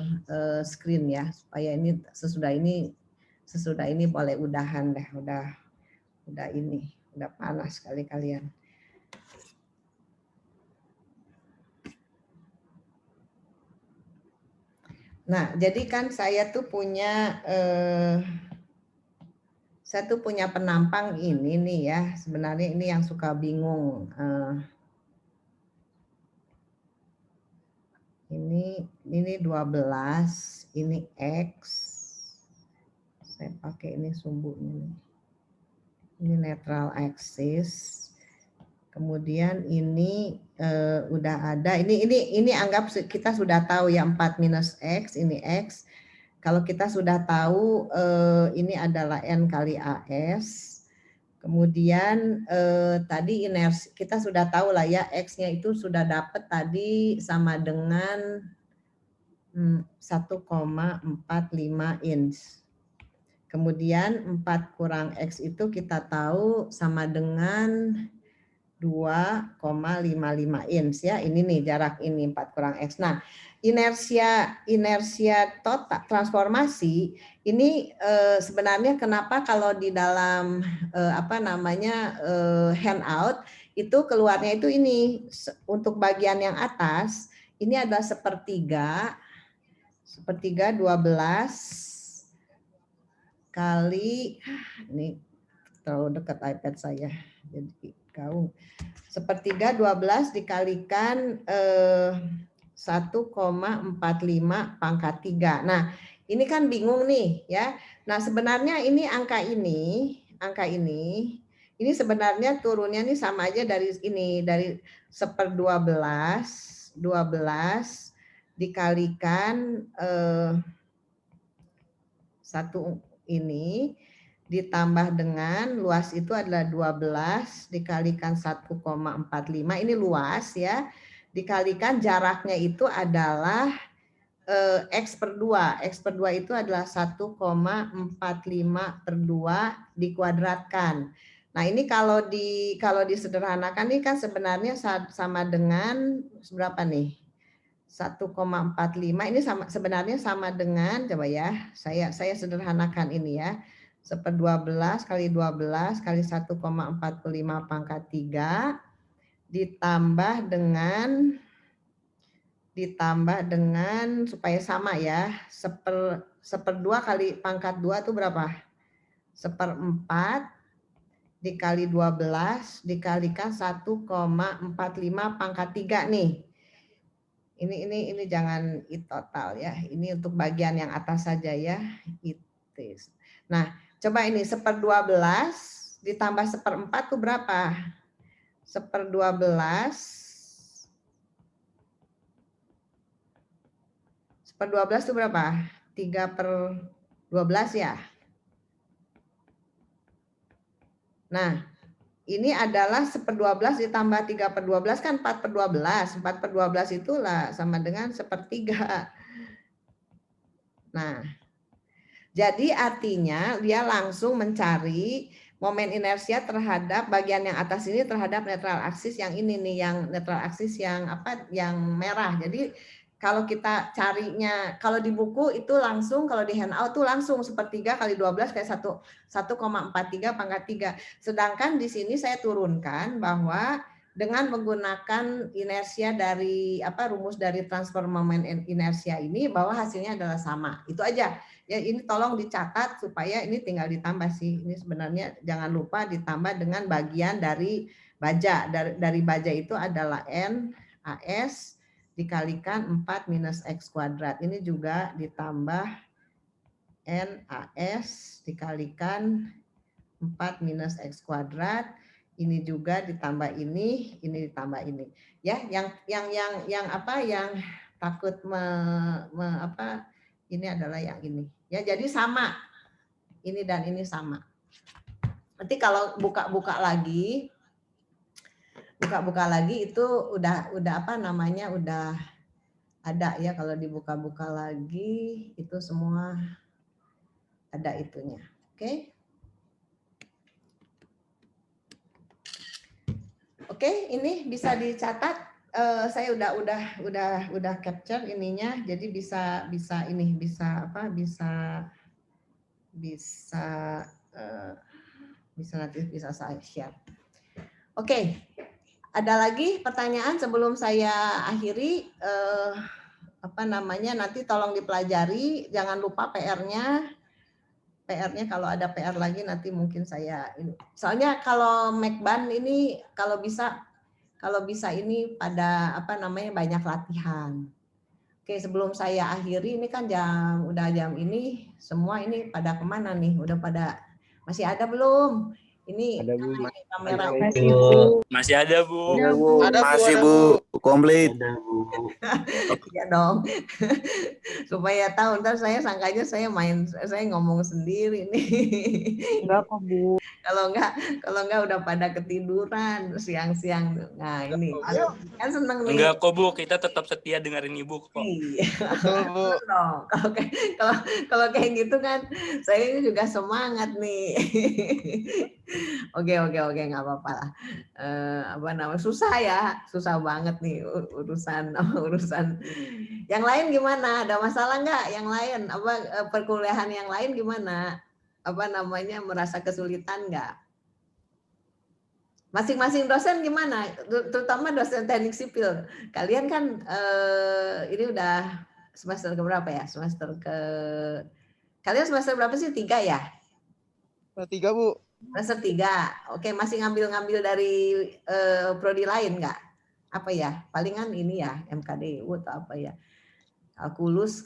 screen ya, supaya ini sesudah ini boleh udahan deh, udah ini, udah panas kali kalian. Nah, jadi kan saya tuh punya penampang ini nih ya. Sebenarnya ini yang suka bingung. Ini 12, ini X. Saya pakai ini sumbunya nih. Ini netral axis. Kemudian ini udah ada, ini anggap kita sudah tahu ya 4 minus X, ini X. Kalau kita sudah tahu ini adalah N kali AS. Kemudian tadi inersi, kita sudah tahu lah ya X-nya itu sudah dapat tadi sama dengan 1,45 inch. Kemudian 4 kurang X itu kita tahu sama dengan 2,55 inch ya. Ini nih jarak ini 4 kurang X. Nah, inersia total transformasi ini sebenarnya kenapa kalau di dalam handout itu keluarnya itu ini untuk bagian yang atas ini adalah sepertiga 12 kali ini terlalu dekat iPad saya jadi gaung. Sepertiga 12 dikalikan 1,45 pangkat 3. Nah, ini kan bingung nih ya. Nah, sebenarnya ini angka ini Ini sebenarnya turunnya nih sama aja dari ini, dari 1/12 dikalikan satu ini ditambah dengan luas itu adalah 12 dikalikan 1,45, ini luas ya, dikalikan jaraknya itu adalah X/2. X/2 itu adalah 1,45/2 dikuadratkan. Nah, ini kalau disederhanakan ini kan sebenarnya sama dengan berapa nih? 1,45 ini sebenarnya sama dengan, coba ya, saya sederhanakan ini ya. 1/12 kali 12 kali 1,45 pangkat 3 ditambah dengan supaya sama ya, 1/2 kali pangkat 2 itu berapa? 1/4 dikali 12 dikalikan 1,45 pangkat 3 nih. Ini jangan total ya. Ini untuk bagian yang atas saja ya. Nah, coba ini 1/12 ditambah 1/4 itu berapa? 1/12 itu berapa? 3/12 ya. Nah, ini adalah 1/12 ditambah 3/12 kan 4/12. 4/12 itulah sama dengan 1/3. Nah, jadi artinya dia langsung mencari momen inersia terhadap bagian yang atas ini terhadap netral aksis yang ini nih, yang netral aksis yang yang merah. Jadi kalau kita carinya, kalau di buku itu langsung, kalau di handout tuh langsung 1/3 kali 12 kayak 1,43 pangkat 3. Sedangkan di sini saya turunkan bahwa dengan menggunakan inersia dari rumus dari transfer momen inersia ini, bahwa hasilnya adalah sama. Itu aja. Ya, ini tolong dicatat supaya ini tinggal ditambah sih. Ini sebenarnya jangan lupa ditambah dengan bagian dari baja. Dari baja itu adalah N AS dikalikan 4 minus X kuadrat. Ini juga ditambah NAS dikalikan 4 minus X kuadrat. Ini juga ditambah ini ditambah ini. Ya, yang takut ini adalah yang ini. Ya, jadi sama. Ini dan ini sama. Nanti kalau buka-buka lagi itu udah udah ada ya, kalau dibuka-buka lagi itu semua ada itunya. Oke. Oke, ini bisa dicatat. Saya udah capture ininya, jadi bisa nanti bisa saya share. Oke. Ada lagi pertanyaan sebelum saya akhiri? Nanti tolong dipelajari, jangan lupa PR-nya kalau ada PR lagi nanti mungkin saya ini. Soalnya kalau Macban ini kalau bisa ini pada banyak latihan. Oke, sebelum saya akhiri ini kan udah jam ini, semua ini pada kemana nih? Udah pada masih ada belum? Ini Ada, Bu. kamera. Masih ada, Bu. Masih, Bu. Komplit. Ya dong. Supaya tahu, ntar saya sangkanya saya ngomong sendiri nih. Enggak kok, Bu. Kalau enggak udah pada ketiduran siang-siang. Nah, ini kan seneng nih. Enggak kok, Bu. Kita tetap setia dengerin Ibu kok. Iya. Betul, Bu. Kalau kayak gitu kan saya juga semangat nih. Oke, nggak apa-apa lah. Susah banget nih urusan. Yang lain gimana? Ada masalah nggak? Yang lain perkuliahan yang lain gimana? Merasa kesulitan nggak? Masing-masing dosen gimana? Terutama dosen teknik sipil. Kalian kan ini udah semester keberapa ya? Kalian semester berapa sih? 3 ya? 3, Bu. Semester 3. Oke, masih ngambil dari prodi lain nggak? Apa ya? Palingan ini ya, MKDU atau apa ya? Kalkulus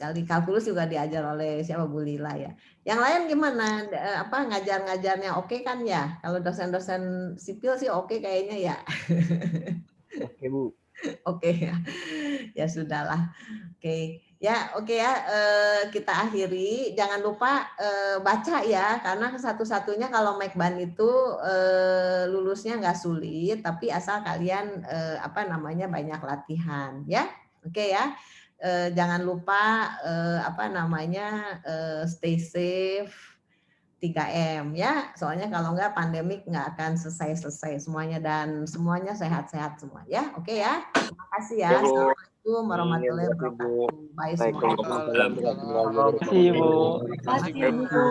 juga diajar oleh siapa, Bu Lila ya. Yang lain gimana? Ngajar-ngajarnya oke kan ya? Kalau dosen-dosen sipil sih oke kayaknya ya. Oke, Bu. Oke ya. Ya sudahlah. Oke. Ya, oke ya. Kita akhiri. Jangan lupa baca ya, karena satu-satunya kalau Mekban itu lulusnya nggak sulit, tapi asal kalian banyak latihan ya. Oke ya. Jangan lupa stay safe, 3M ya. Soalnya kalau enggak pandemik nggak akan selesai semuanya, dan semuanya sehat-sehat semua ya. Oke ya. Terima kasih ya. Assalamualaikum warahmatullahi wabarakatuh. Bye semua. Waalaikumsalam. Terima kasih, Bu. Terima kasih, Bu.